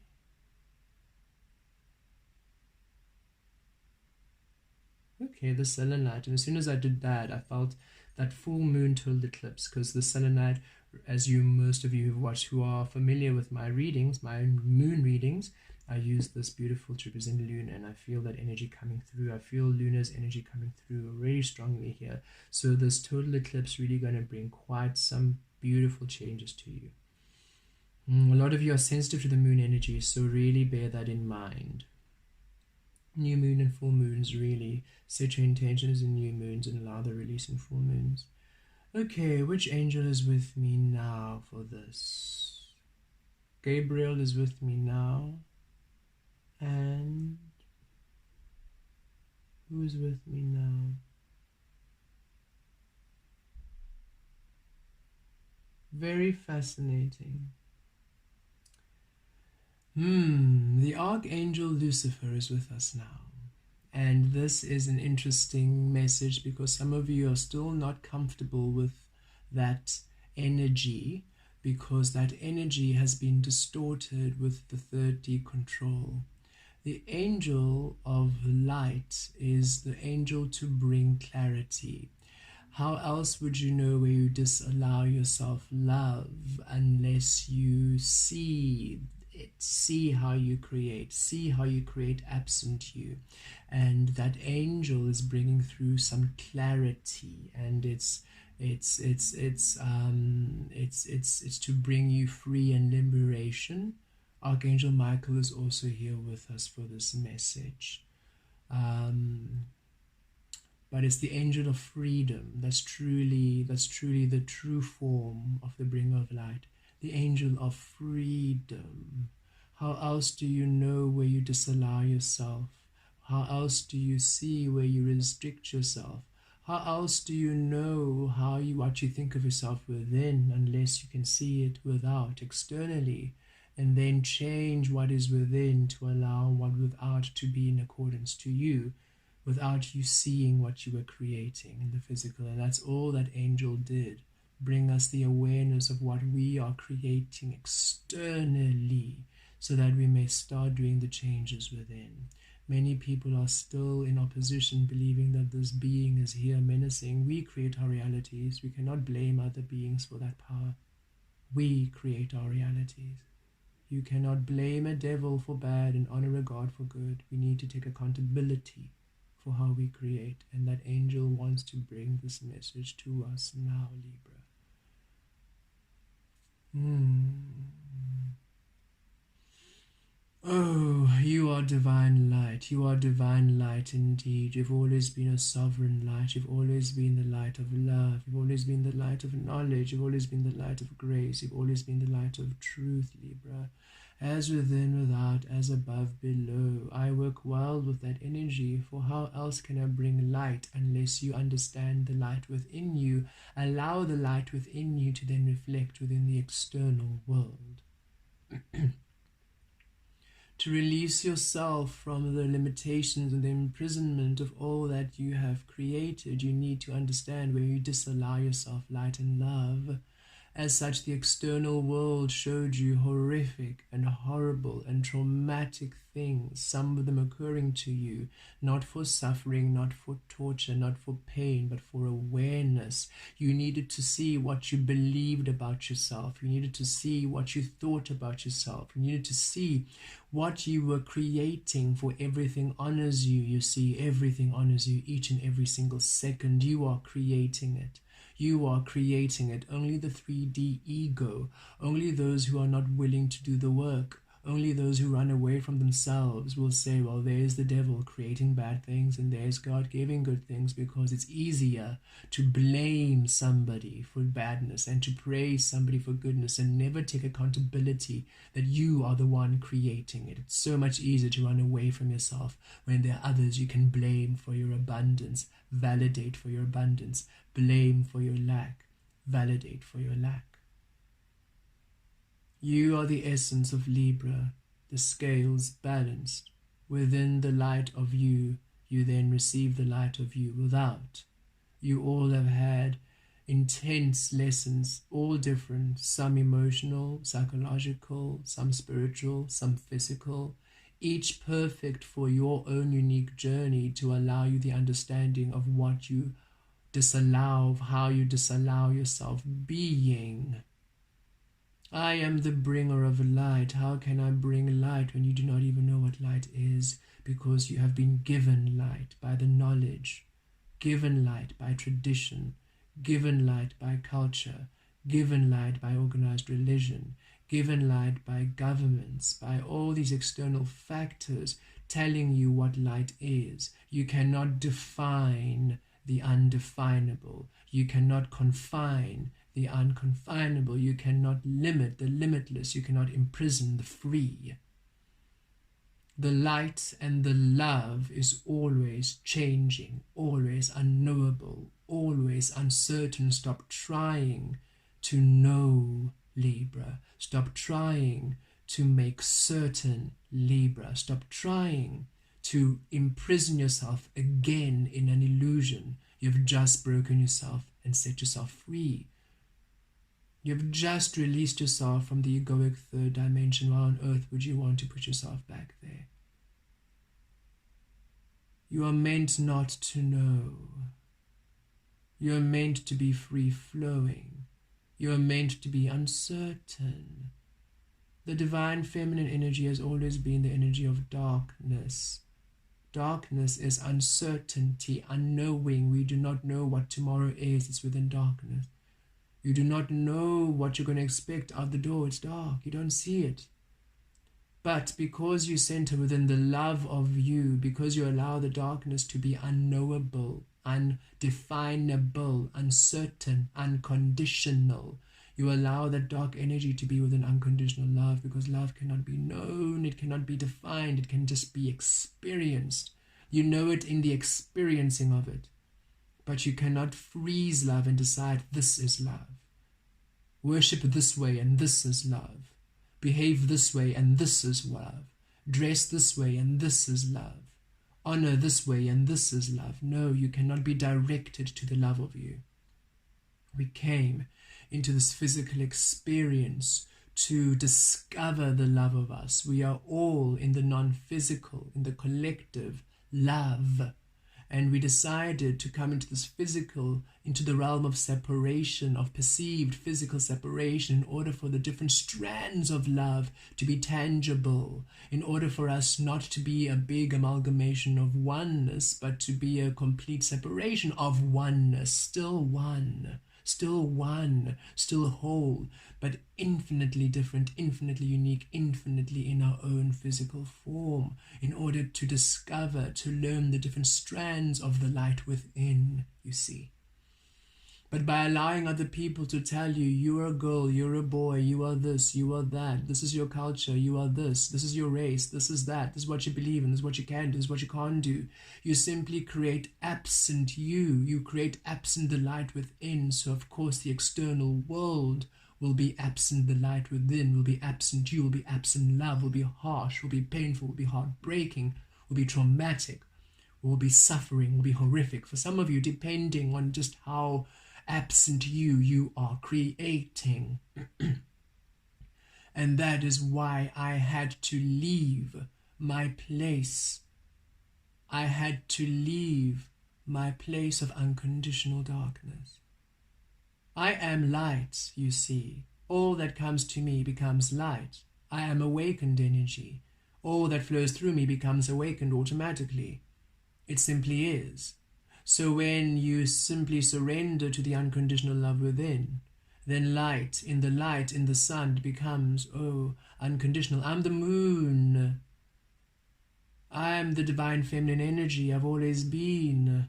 Okay, the selenite. And as soon as I did that, I felt that full moon total eclipse, because the selenite, as most of you who are familiar with my readings, my moon readings, I use this beautiful to represent Luna, and I feel that energy coming through. I feel Luna's energy coming through really strongly here. So this total eclipse really going to bring quite some beautiful changes to you. A lot of you are sensitive to the moon energy, so really bear that in mind. New moon and full moons, really set your intentions in new moons and allow the release in full moons. Okay, which angel is with me now for this? Gabriel is with me now. And who's with me now? Very fascinating. The Archangel Lucifer is with us now. And this is an interesting message because some of you are still not comfortable with that energy, because that energy has been distorted with the 3D control. The angel of light is the angel to bring clarity. How else would you know where you disallow yourself love unless you see it, see how you create absent you? And that angel is bringing through some clarity, and it's to bring you free and liberation. Archangel Michael is also here with us for this message. But it's the angel of freedom. That's truly the true form of the bringer of light. The angel of freedom. How else do you know where you disallow yourself? How else do you see where you restrict yourself? How else do you know what you think of yourself within unless you can see it without, externally, and then change what is within to allow what without to be in accordance to you, without you seeing what you were creating in the physical. And that's all that angel did. Bring us the awareness of what we are creating externally so that we may start doing the changes within. Many people are still in opposition, believing that this being is here menacing. We create our realities. We cannot blame other beings for that power. We create our realities. You cannot blame a devil for bad and honor a God for good. We need to take accountability for how we create. And that angel wants to bring this message to us now, Libra. Oh, you are divine light. You are divine light indeed. You've always been a sovereign light. You've always been the light of love. You've always been the light of knowledge. You've always been the light of grace. You've always been the light of truth, Libra. As within, without, as above, below. I work well with that energy, for how else can I bring light unless you understand the light within you? Allow the light within you to then reflect within the external world. To release yourself from the limitations and the imprisonment of all that you have created, you need to understand where you disallow yourself light and love. As such, the external world showed you horrific and horrible and traumatic things, some of them occurring to you, not for suffering, not for torture, not for pain, but for awareness. You needed to see what you believed about yourself. You needed to see what you thought about yourself. You needed to see what you were creating, for everything honors you. You see, everything honors you each and every single second. You are creating it. You are creating it. Only the 3D ego, only those who are not willing to do the work, only those who run away from themselves will say, well, there's the devil creating bad things and there's God giving good things, because it's easier to blame somebody for badness and to praise somebody for goodness and never take accountability that you are the one creating it. It's so much easier to run away from yourself when there are others you can blame for your abundance, validate for your abundance, blame for your lack, validate for your lack. You are the essence of Libra, the scales balanced. Within the light of you, you then receive the light of you. Without, you all have had intense lessons, all different, some emotional, psychological, some spiritual, some physical, each perfect for your own unique journey to allow you the understanding of what you disallow, of how you disallow yourself being. I am the bringer of light. How can I bring light when you do not even know what light is? Because you have been given light by the knowledge, given light by tradition, given light by culture, given light by organized religion, given light by governments, by all these external factors telling you what light is. You cannot define the undefinable. You cannot confine the unconfinable. You cannot limit the limitless. You cannot imprison the free. The light and the love is always changing, always unknowable, always uncertain. Stop trying to know, Libra. Stop trying to make certain, Libra. Stop trying to imprison yourself again in an illusion. You've just broken yourself and set yourself free. You've just released yourself from the egoic third dimension. Why on earth would you want to put yourself back there? You are meant not to know. You are meant to be free-flowing. You are meant to be uncertain. The divine feminine energy has always been the energy of darkness. Darkness is uncertainty, unknowing. We do not know what tomorrow is. It's within darkness. You do not know what you're going to expect out the door. It's dark. You don't see it. But because you center within the love of you, because you allow the darkness to be unknowable, undefinable, uncertain, unconditional, you allow that dark energy to be within unconditional love, because love cannot be known, it cannot be defined, it can just be experienced. You know it in the experiencing of it. but you cannot freeze love and decide this is love. Worship this way and this is love. Behave this way and this is love. Dress this way and this is love. Honor this way and this is love. No, you cannot be directed to the love of you. We came into this physical experience to discover the love of us. We are all in the non-physical, in the collective love. And we decided to come into this physical, into the realm of separation, of perceived physical separation, in order for the different strands of love to be tangible, in order for us not to be a big amalgamation of oneness, but to be a complete separation of oneness, still one, still whole, but infinitely different, infinitely unique, infinitely in our own physical form, in order to discover, to learn the different strands of the light within, you see. But by allowing other people to tell you, you're a girl, you're a boy, you are this, you are that, this is your culture, you are this is your race, this is that, this is what you believe in, this is what you can do, this is what you can't do. You simply create absent you create absent the light within. So of course the external world will be absent the light within, will be absent you, will be absent love, will be harsh, will be painful, will be heartbreaking, will be traumatic, will be suffering, will be horrific. For some of you, depending on just how absent you are creating. And that is why I had to leave my place. I had to leave my place of unconditional darkness. I am light, you see. All that comes to me becomes light. I am awakened energy. All that flows through me becomes awakened automatically. It simply is. So when you simply surrender to the unconditional love within, then light, in the sun, becomes, oh, unconditional. I'm the moon. I'm the divine feminine energy. I've always been.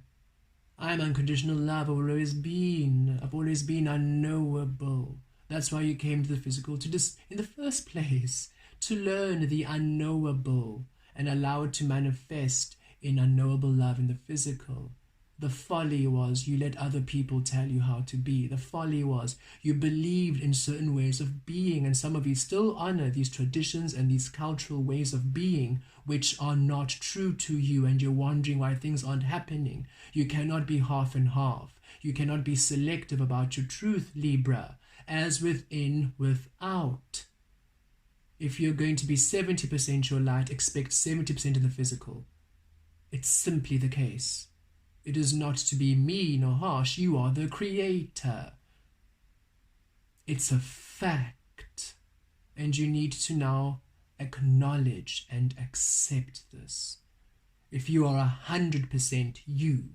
I'm unconditional love. I've always been. I've always been unknowable. That's why you came to the physical, in the first place, to learn the unknowable and allow it to manifest in unknowable love in the physical. The folly was you let other people tell you how to be. The folly was you believed in certain ways of being, and some of you still honor these traditions and these cultural ways of being which are not true to you, and you're wondering why things aren't happening. You cannot be half and half. You cannot be selective about your truth, Libra, as within, without. If you're going to be 70% your light, expect 70% in the physical. It's simply the case. It is not to be mean or harsh. You are the creator. It's a fact. And you need to now acknowledge and accept this. If you are 100% you,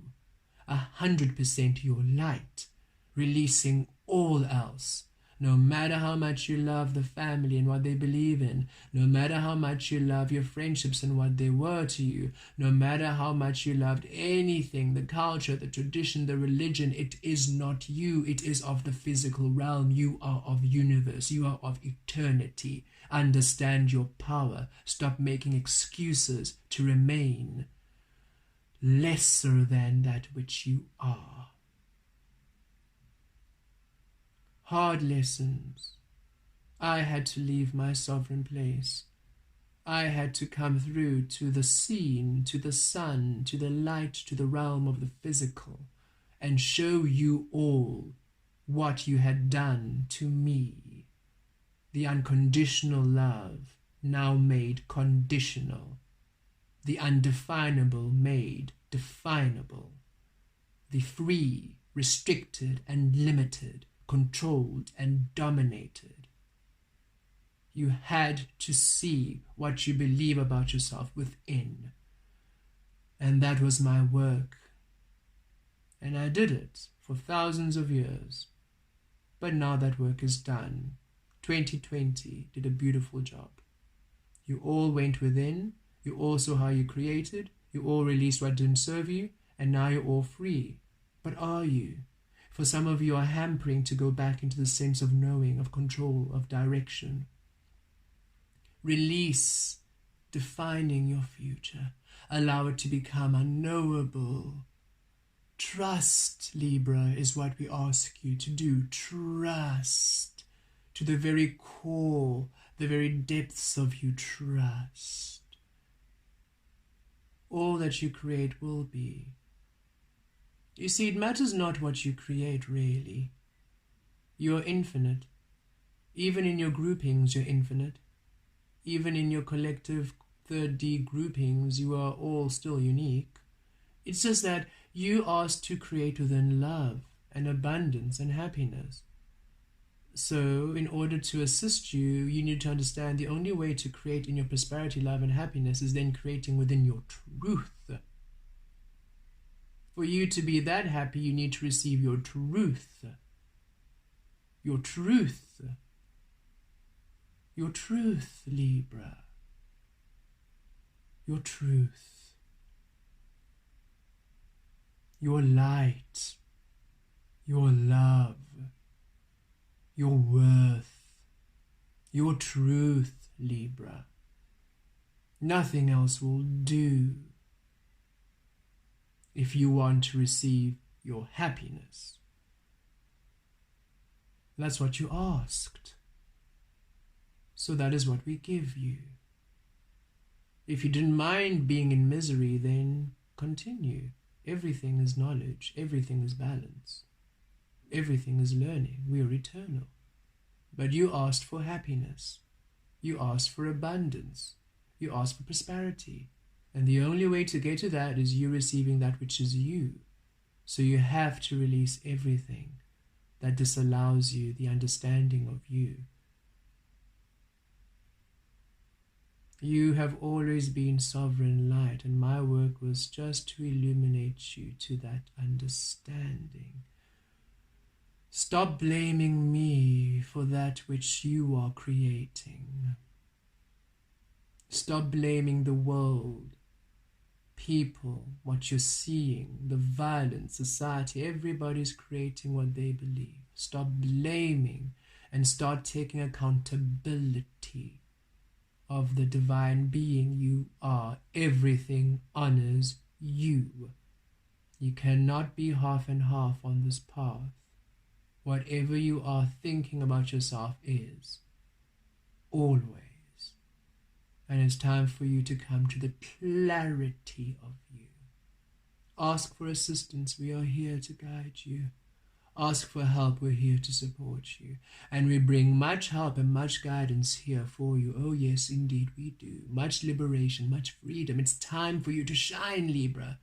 100% your light, releasing all else, no matter how much you love the family and what they believe in, no matter how much you love your friendships and what they were to you, no matter how much you loved anything, the culture, the tradition, the religion, it is not you. It is of the physical realm. You are of universe. You are of eternity. Understand your power. Stop making excuses to remain lesser than that which you are. Hard lessons. I had to leave my sovereign place. I had to come through to the scene, to the sun, to the light, to the realm of the physical, and show you all what you had done to me. The unconditional love now made conditional. The undefinable made definable. The free, restricted, and limited, controlled and dominated. You had to see what you believe about yourself within. And that was my work. And I did it for thousands of years. But now that work is done. 2020 did a beautiful job. You all went within. You all saw how you created. You all released what didn't serve you. And now you're all free. But are you? For some of you are hampering to go back into the sense of knowing, of control, of direction. Release defining your future. Allow it to become unknowable. Trust, Libra, is what we ask you to do. Trust. To the very core, the very depths of you, trust. All that you create will be. You see, it matters not what you create, really. You are infinite. Even in your groupings, you're infinite. Even in your collective 3D groupings, you are all still unique. It's just that you asked to create within love and abundance and happiness. So, in order to assist you, you need to understand the only way to create in your prosperity, love, and happiness is then creating within your truth. For you to be that happy, you need to receive your truth. Your truth. Your truth, Libra. Your truth. Your light. Your love. Your worth. Your truth, Libra. Nothing else will do if you want to receive your happiness. That's what you asked. So that is what we give you. If you didn't mind being in misery, then continue. Everything is knowledge. Everything is balance. Everything is learning. We are eternal. But you asked for happiness. You asked for abundance. You asked for prosperity. And the only way to get to that is you receiving that which is you. So you have to release everything that disallows you the understanding of you. You have always been sovereign light, and my work was just to illuminate you to that understanding. Stop blaming me for that which you are creating. Stop blaming the world, people, what you're seeing, the violence, society. Everybody's creating what they believe. Stop blaming and start taking accountability of the divine being you are. Everything honors you. You cannot be half and half on this path. Whatever you are thinking about yourself is. Always. And it's time for you to come to the clarity of you. Ask for assistance. We are here to guide you. Ask for help. We're here to support you. And we bring much help and much guidance here for you. Oh yes, indeed we do. Much liberation, much freedom. It's time for you to shine, Libra.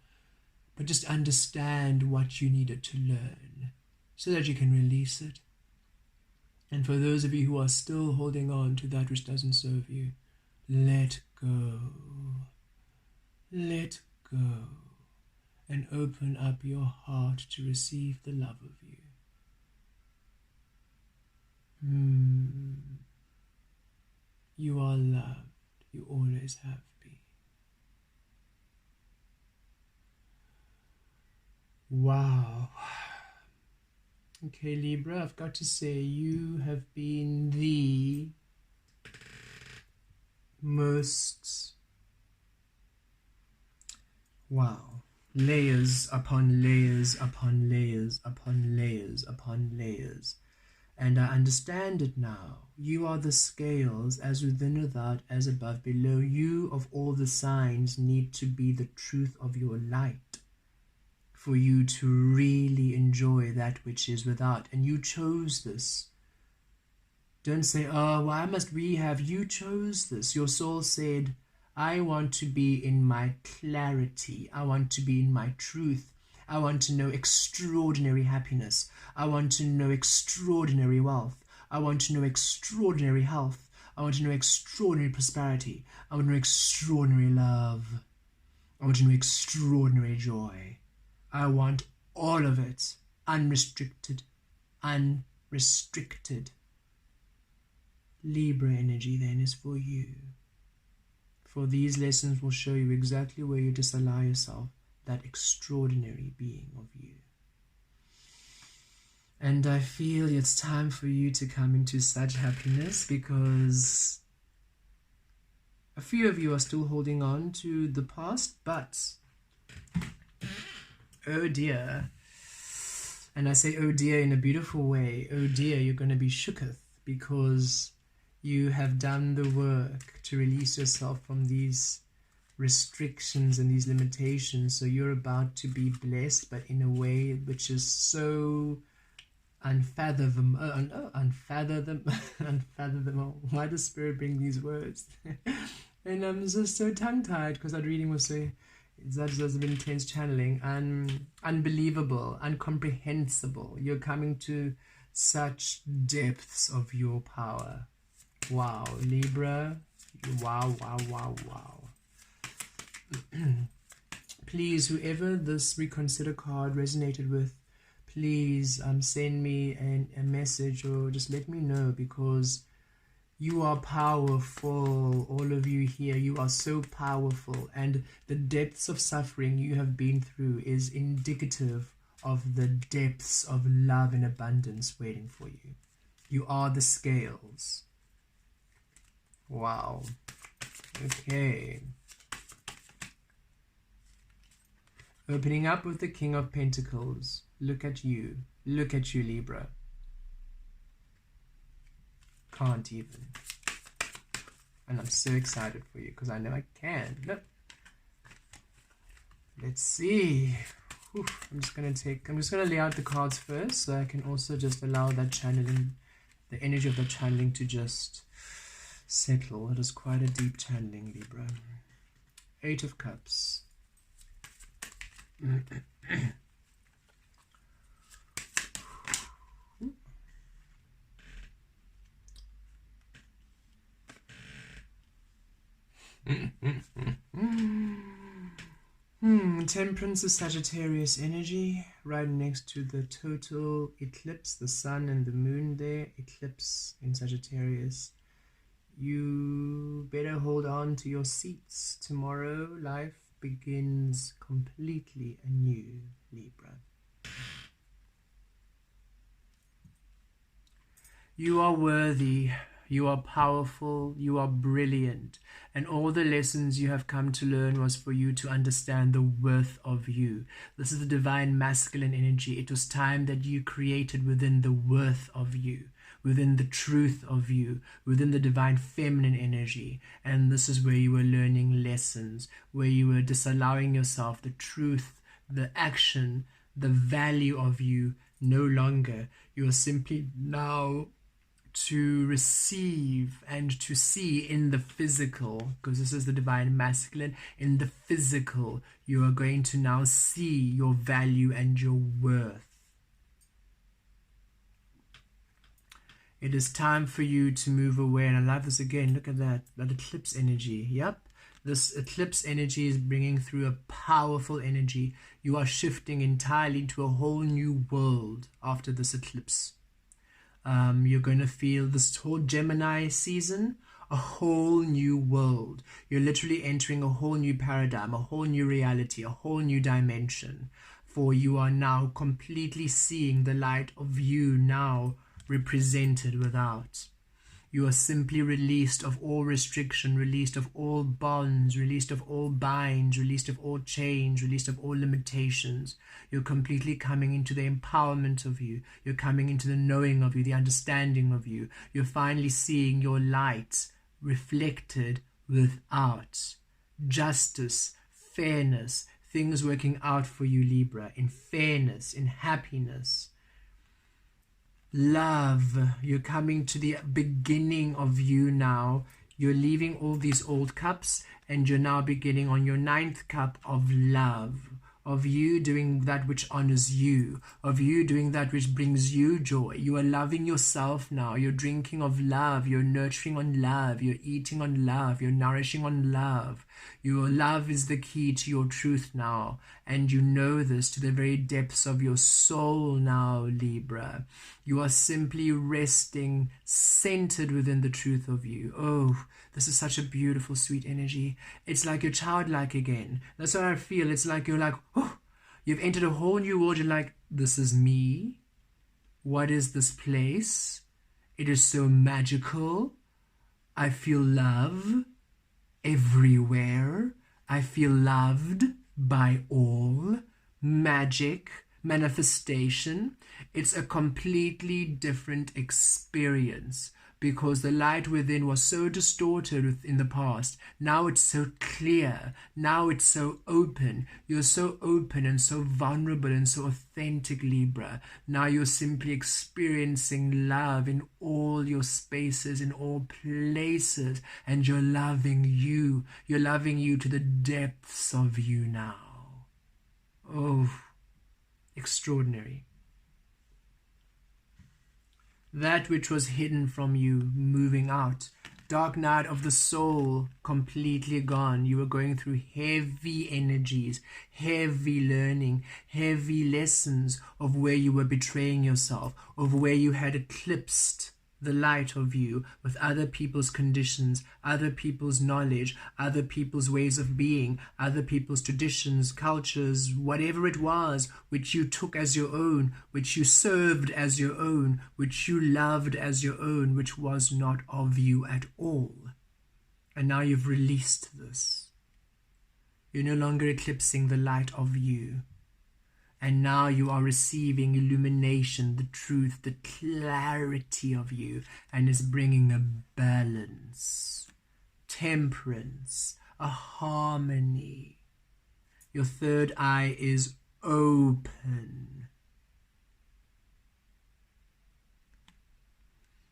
But just understand what you needed to learn so that you can release it. And for those of you who are still holding on to that which doesn't serve you, let go. Let go. And open up your heart to receive the love of you. You are loved. You always have been. Wow. Okay, Libra, I've got to say you have been the most, wow, layers upon layers upon layers upon layers upon layers. And I understand it now. You are the scales, as within, without, as above, below. You, of all the signs, need to be the truth of your light for you to really enjoy that which is without. And you chose this. Don't say, oh, why must we have? You chose this. Your soul said, I want to be in my clarity. I want to be in my truth. I want to know extraordinary happiness. I want to know extraordinary wealth. I want to know extraordinary health. I want to know extraordinary prosperity. I want to know extraordinary love. I want to know extraordinary joy. I want all of it. Unrestricted. Unrestricted. Libra energy then is for you. For these lessons will show you exactly where you disallow yourself that extraordinary being of you. And I feel it's time for you to come into such happiness, because a few of you are still holding on to the past, but Oh dear. And I say oh dear in a beautiful way. Oh dear, you're going to be shooketh because you have done the work to release yourself from these restrictions and these limitations. So you're about to be blessed, but in a way which is so unfathomable. Unfathomable. Why does Spirit bring these words? And I'm just so tongue-tied because that reading was so, that was an intense channeling. Unbelievable, incomprehensible. You're coming to such depths of your power. Wow, Libra. Wow, wow, wow, wow. Please, whoever this reconsider card resonated with, please send me a message or just let me know, because you are powerful. All of you here, you are so powerful, and the depths of suffering you have been through is indicative of the depths of love and abundance waiting for you. You are the scales. Wow. Okay. Opening up with the King of Pentacles. Look at you. Look at you, Libra. Can't even. And I'm so excited for you because I know I can. Look. Let's see. I'm just going to lay out the cards first so I can also just allow that channeling, the energy of the channeling to just settle. It is quite a deep channeling, Libra. 8 of Cups. Temperance is Sagittarius energy, right next to the total eclipse, the sun and the moon there, eclipse in Sagittarius. You better hold on to your seats. Tomorrow, life begins completely anew, Libra. You are worthy, you are powerful, you are brilliant, and all the lessons you have come to learn was for you to understand the worth of you. This is the divine masculine energy. It was time that you created within the worth of you, within the truth of you, within the divine feminine energy. And this is where you were learning lessons, where you were disallowing yourself the truth, the action, the value of you no longer. You are simply now to receive and to see in the physical, because this is the divine masculine. In the physical, you are going to now see your value and your worth. It is time for you to move away. And I love this again. Look at that eclipse energy. Yep. This eclipse energy is bringing through a powerful energy. You are shifting entirely into a whole new world after this eclipse. You're going to feel this whole Gemini season, a whole new world. You're literally entering a whole new paradigm, a whole new reality, a whole new dimension. For you are now completely seeing the light of you now represented without. You are simply released of all restriction, released of all bonds, released of all binds, released of all chains, released of all limitations. You're completely coming into the empowerment of you. You're coming into the knowing of you, the understanding of you. You're finally seeing your light reflected without. Justice, fairness, things working out for you, Libra, in fairness, in happiness. Love, you're coming to the beginning of you now. You're leaving all these old cups and you're now beginning on your 9th cup of love, of you doing that which honors you, of you doing that which brings you joy. You are loving yourself now. You're drinking of love. You're nurturing on love. You're eating on love. You're nourishing on love. Your love is the key to your truth now. And you know this to the very depths of your soul now, Libra. You are simply resting, centered within the truth of you. Oh, this is such a beautiful, sweet energy. It's like you're childlike again. That's what I feel. It's like you're like, oh, you've entered a whole new world. You're like, this is me. What is this place? It is so magical. I feel love everywhere. I feel loved by all. magic, manifestation. It's a completely different experience because the light within was so distorted in the past. Now it's so clear. Now it's so open. You're so open and so vulnerable and so authentic, Libra. Now you're simply experiencing love in all your spaces, in all places, and you're loving you. You're loving you to the depths of you now. Oh, extraordinary. That which was hidden from you moving out. Dark night of the soul completely gone. You were going through heavy energies, heavy learning, heavy lessons of where you were betraying yourself, of where you had eclipsed the light of you with other people's conditions, other people's knowledge, other people's ways of being, other people's traditions, cultures, whatever it was, which you took as your own, which you served as your own, which you loved as your own, which was not of you at all. And now you've released this. You're no longer eclipsing the light of you. And now you are receiving illumination, the truth, the clarity of you, and is bringing a balance, temperance, a harmony. Your third eye is open.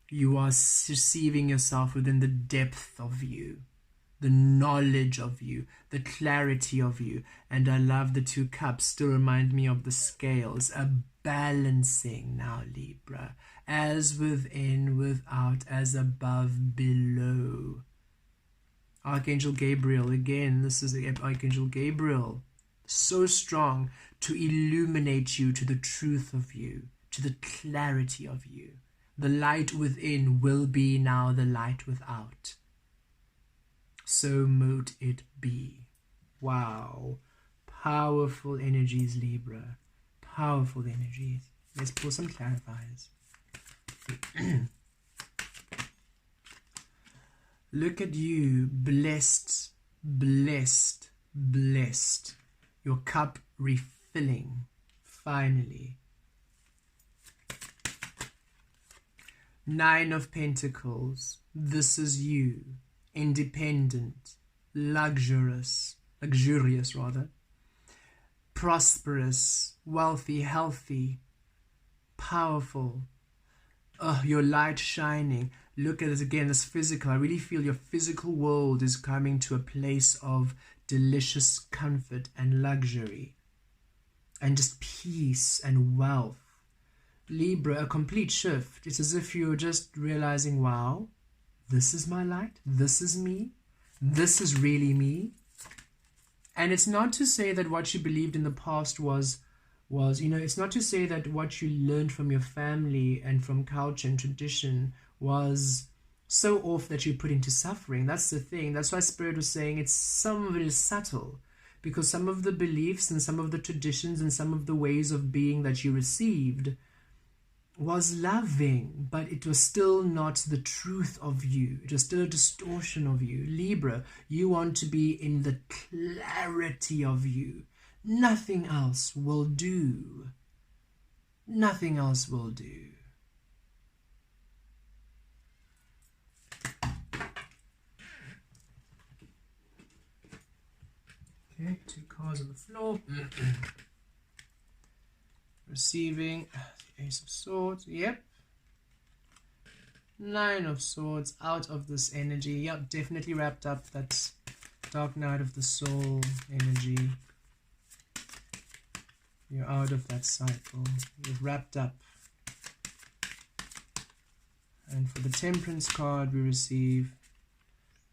You are receiving yourself within the depth of you, the knowledge of you, the clarity of you. And I love the 2 cups, still remind me of the scales, a balancing now, Libra, as within, without, as above, below. Archangel Gabriel, again, this is the Archangel Gabriel, so strong to illuminate you to the truth of you, to the clarity of you. The light within will be now the light without. So mote it be. Wow. Powerful energies, Libra. Powerful energies. Let's pull some clarifiers. Look at you. Blessed, blessed, blessed. Your cup refilling. Finally. 9 of Pentacles. This is you. Independent, luxurious rather, prosperous, wealthy, healthy, powerful. Oh, your light shining. Look at it again, this physical. I really feel your physical world is coming to a place of delicious comfort and luxury and just peace and wealth. Libra, a complete shift. It's as if you're just realizing, wow, this is my light. This is me. This is really me. And it's not to say that what you believed in the past was, it's not to say that what you learned from your family and from culture and tradition was so off that you put into suffering. That's the thing. That's why Spirit was saying some of it is subtle, because some of the beliefs and some of the traditions and some of the ways of being that you received was loving, but it was still not the truth of you. It was still a distortion of you. Libra, you want to be in the clarity of you. Nothing else will do. Nothing else will do. Okay, 2 cards on the floor. Receiving the Ace of Swords. Yep. 9 of Swords out of this energy. Yep, definitely wrapped up that Dark Night of the Soul energy. You're out of that cycle. You've wrapped up. And for the Temperance card, we receive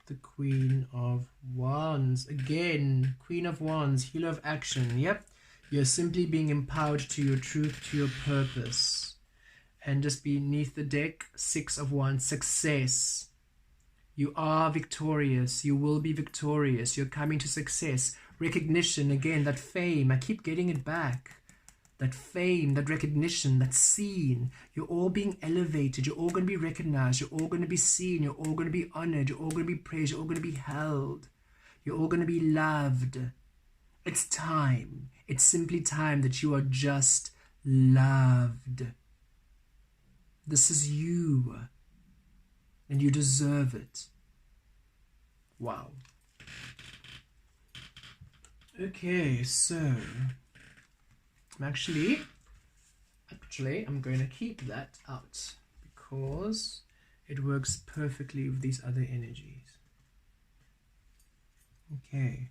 the Queen of Wands. Again, Queen of Wands, Healer of Action. Yep. You're simply being empowered to your truth, to your purpose. And just beneath the deck, 6 of Wands, success. You are victorious. You will be victorious. You're coming to success. Recognition, again, that fame. I keep getting it back. That fame, that recognition, that seen. You're all being elevated. You're all going to be recognized. You're all going to be seen. You're all going to be honored. You're all going to be praised. You're all going to be held. You're all going to be loved. It's time. It's simply time that you are just loved. This is you, and you deserve it. Wow. Okay, so actually, I'm going to keep that out because it works perfectly with these other energies. Okay,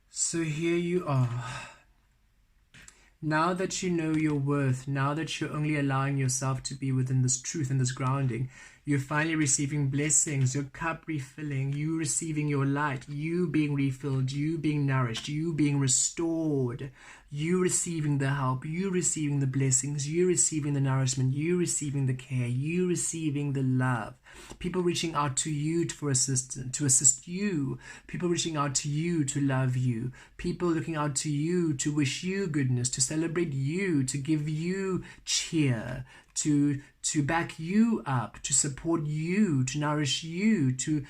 so here you are. Now that you know your worth, now that you're only allowing yourself to be within this truth and this grounding, you're finally receiving blessings, your cup refilling, you receiving your light, you being refilled, you being nourished, you being restored, you receiving the help, you receiving the blessings, you receiving the nourishment, you receiving the care, you receiving the love. People reaching out to you for assistance, to assist you. People reaching out to you to love you. People looking out to you to wish you goodness, to celebrate you, to give you cheer, to back you up, to support you, to nourish you, to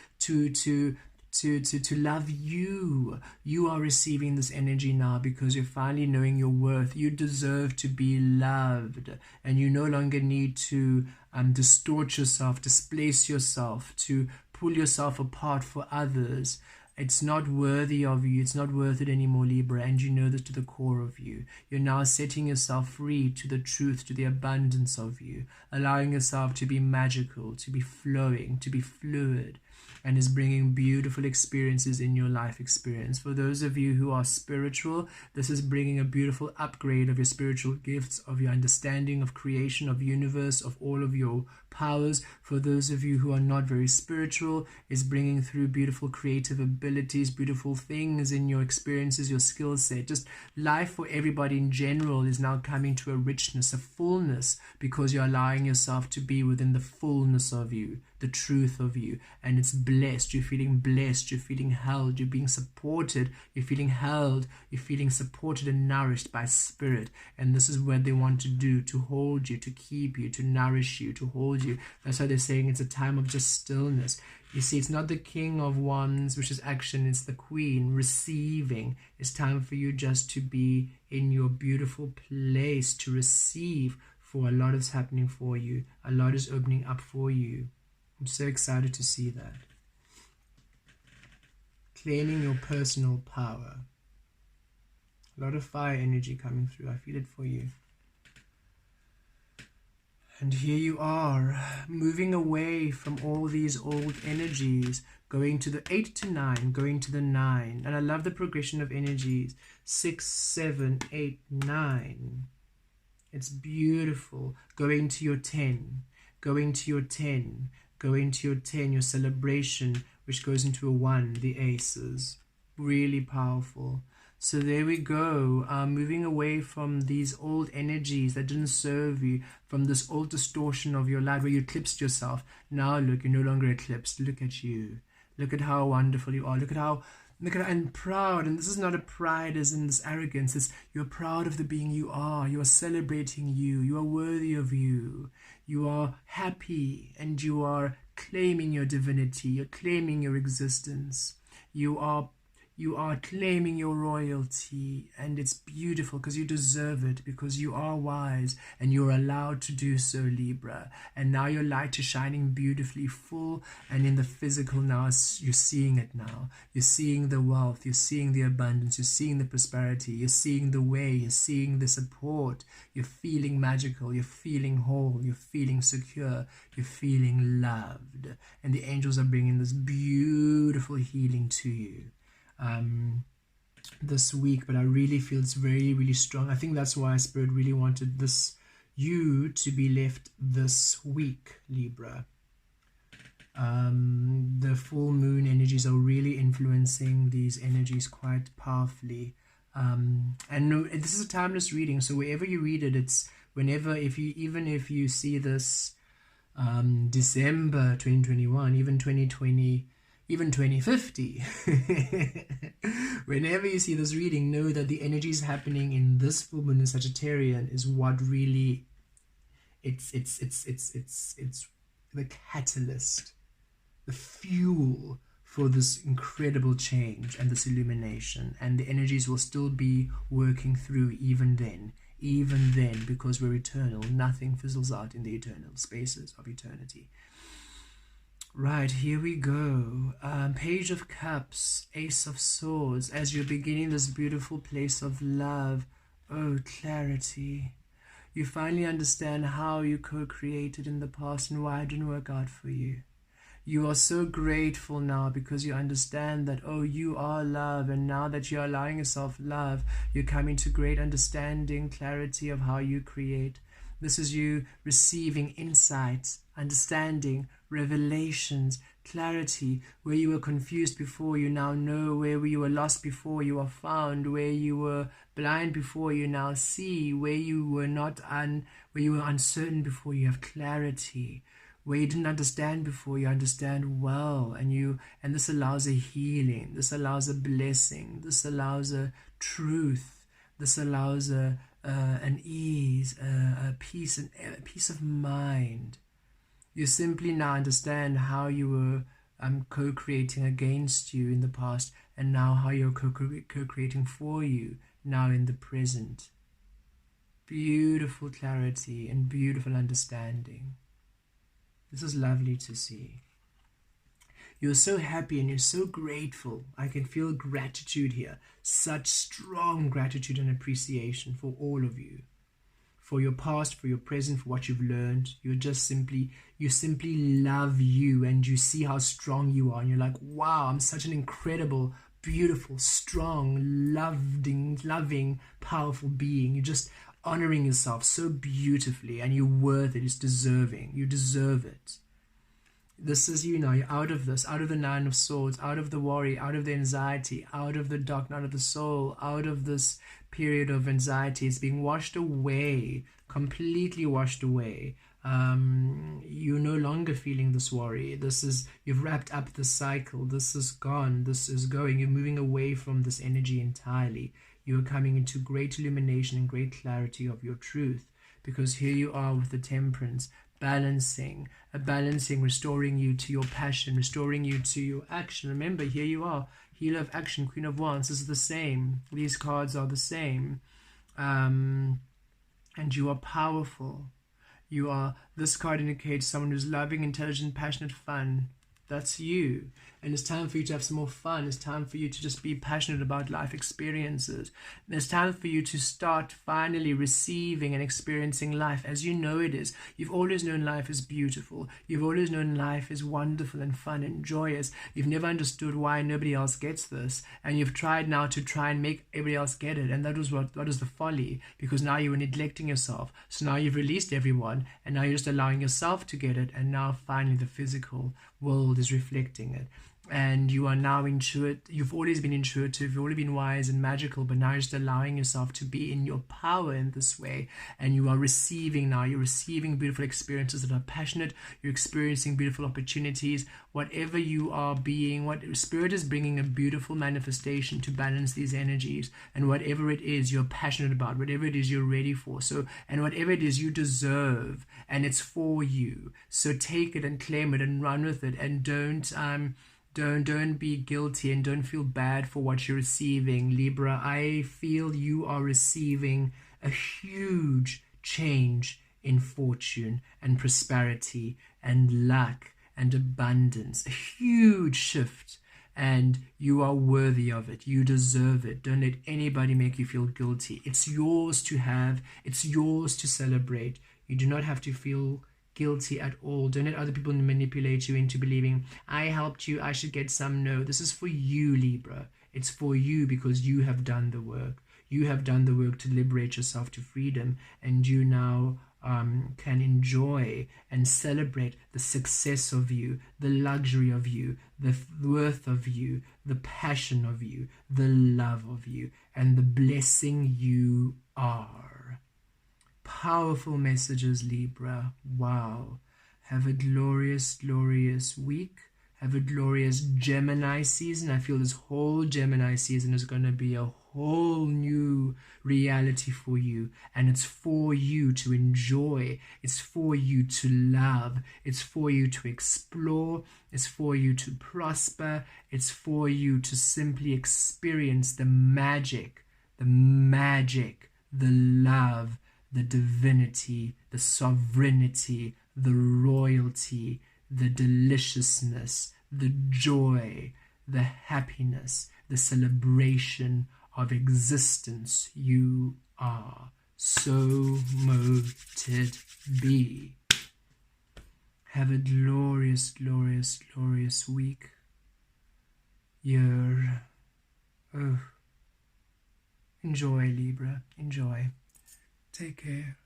love you. You are receiving this energy now because you're finally knowing your worth. You deserve to be loved, and you no longer need to distort yourself, displace yourself, to pull yourself apart for others. It's not worthy of you. It's not worth it anymore, Libra, and you know this to the core of you. You're now setting yourself free to the truth, to the abundance of you, allowing yourself to be magical, to be flowing, to be fluid, and is bringing beautiful experiences in your life experience. For those of you who are spiritual, this is bringing a beautiful upgrade of your spiritual gifts, of your understanding of creation, of universe, of all of your powers. For those of you who are not very spiritual, is bringing through beautiful creative abilities, beautiful things in your experiences, your skill set. Just life for everybody in general is now coming to a richness, a fullness, because you're allowing yourself to be within the fullness of you, the truth of you, and it's blessed. You're feeling blessed, you're feeling held, you're being supported, you're feeling held, you're feeling supported and nourished by spirit. And this is what they want to do, to hold you, to keep you, to nourish you, to hold you. That's why they're saying it's a time of just stillness. You see, it's not the King of Wands, which is action, it's the Queen receiving. It's time for you just to be in your beautiful place to receive, for a lot is happening for you, a lot is opening up for you. I'm so excited to see that. Claiming your personal power. A lot of fire energy coming through. I feel it for you. And here you are, moving away from all these old energies, going to the 8 to 9, going to the 9. And I love the progression of energies. 6, 7, 8, 9. It's beautiful. Going to your 10, going to your 10, going to your 10, your celebration, which goes into a 1, the aces. Really powerful. So there we go, moving away from these old energies that didn't serve you, from this old distortion of your life where you eclipsed yourself. Now look, you're no longer eclipsed. Look at you. Look at how wonderful you are. Look at how, and proud. And this is not a pride as in this arrogance. It's you're proud of the being you are. You are celebrating you. You are worthy of you. You are happy and you are claiming your divinity. You're claiming your existence. You are claiming your royalty, and it's beautiful because you deserve it, because you are wise and you're allowed to do so, Libra. And now your light is shining beautifully full, and in the physical now you're seeing it now. You're seeing the wealth, you're seeing the abundance, you're seeing the prosperity, you're seeing the way, you're seeing the support. You're feeling magical, you're feeling whole, you're feeling secure, you're feeling loved, and the angels are bringing this beautiful healing to you this week. But I really feel it's very, really strong. I think that's why Spirit really wanted you to be left this week, Libra. The full moon energies are really influencing these energies quite powerfully. And this is a timeless reading, so wherever you read it, it's whenever, even if you see this December 2021, even 2020, even 2050, whenever you see this reading, know that the energies happening in this full moon in Sagittarian is what really, it's the catalyst, the fuel for this incredible change and this illumination, and the energies will still be working through even then, because we're eternal. Nothing fizzles out in the eternal spaces of eternity. Right, here we go. Page of Cups, Ace of Swords. As you're beginning this beautiful place of love, oh, clarity. You finally understand how you co-created in the past and why it didn't work out for you. You are so grateful now because you understand that, oh, you are love, and now that you're allowing yourself love, you're coming to great understanding, clarity of how you create. This is you receiving insights, understanding, revelations, clarity. Where you were confused before, you now know. Where you were lost before, you are found. Where you were blind before, you now see. Where you were where you were uncertain before, you have clarity. Where you didn't understand before, you understand well, and this allows a healing. This allows a blessing. This allows a truth. This allows an ease, a peace of mind. You simply now understand how you were co-creating against you in the past, and now how you're co-creating for you now in the present. Beautiful clarity and beautiful understanding. This is lovely to see. You're so happy and you're so grateful. I can feel gratitude here. Such strong gratitude and appreciation for all of you. For your past, for your present, for what you've learned. You simply love you, and you see how strong you are. And you're like, wow, I'm such an incredible, beautiful, strong, loving, powerful being. You're just honoring yourself so beautifully, and you're worth it. It's deserving. You deserve it. This is you now. You're out of this, out of the Nine of Swords, out of the worry, out of the anxiety, out of the dark night of the soul, out of this period of anxiety. It's being washed away, completely washed away. You're no longer feeling this worry. You've wrapped up the cycle. This is gone. This is going. You're moving away from this energy entirely. You are coming into great illumination and great clarity of your truth, because here you are with the Temperance, balancing, restoring you to your passion, restoring you to your action. Remember, here you are, Healer of Action, Queen of Wands. This is the same. These cards are the same. And you are powerful. This card indicates someone who's loving, intelligent, passionate, fun. That's you. And it's time for you to have some more fun. It's time for you to just be passionate about life experiences. And it's time for you to start finally receiving and experiencing life as you know it is. You've always known life is beautiful. You've always known life is wonderful and fun and joyous. You've never understood why nobody else gets this. And you've tried now to try and make everybody else get it. And that was the folly, because now you were neglecting yourself. So now you've released everyone, and now you're just allowing yourself to get it. And now finally the physical world is reflecting it. And you are now intuitive. You've always been intuitive, you've always been wise and magical, but now you're just allowing yourself to be in your power in this way. And you are receiving now. You're receiving beautiful experiences that are passionate. You're experiencing beautiful opportunities. Whatever you are being, what Spirit is bringing a beautiful manifestation to balance these energies. And whatever it is you're passionate about, whatever it is you're ready for. And whatever it is you deserve, and it's for you. So take it and claim it and run with it, and don't be guilty and don't feel bad for what you're receiving. Libra, I feel you are receiving a huge change in fortune and prosperity and luck and abundance. A huge shift, and you are worthy of it. You deserve it. Don't let anybody make you feel guilty. It's yours to have. It's yours to celebrate. You do not have to feel guilty at all. Don't let other people manipulate you into believing, I helped you, I should get some. No, this is for you, Libra. It's for you because you have done the work. You have done the work to liberate yourself to freedom, and you now can enjoy and celebrate the success of you, the luxury of you, the worth of you, the passion of you, the love of you, and the blessing you are. Powerful messages, Libra. Wow. Have a glorious, glorious week. Have a glorious Gemini season. I feel this whole Gemini season is going to be a whole new reality for you, and it's for you to enjoy, it's for you to love, it's for you to explore, it's for you to prosper, it's for you to simply experience the magic, the love, the divinity, the sovereignty, the royalty, the deliciousness, the joy, the happiness, the celebration of existence you are. So mote be. Have a glorious, glorious, glorious week, year. Oh, enjoy, Libra. Enjoy. Take care.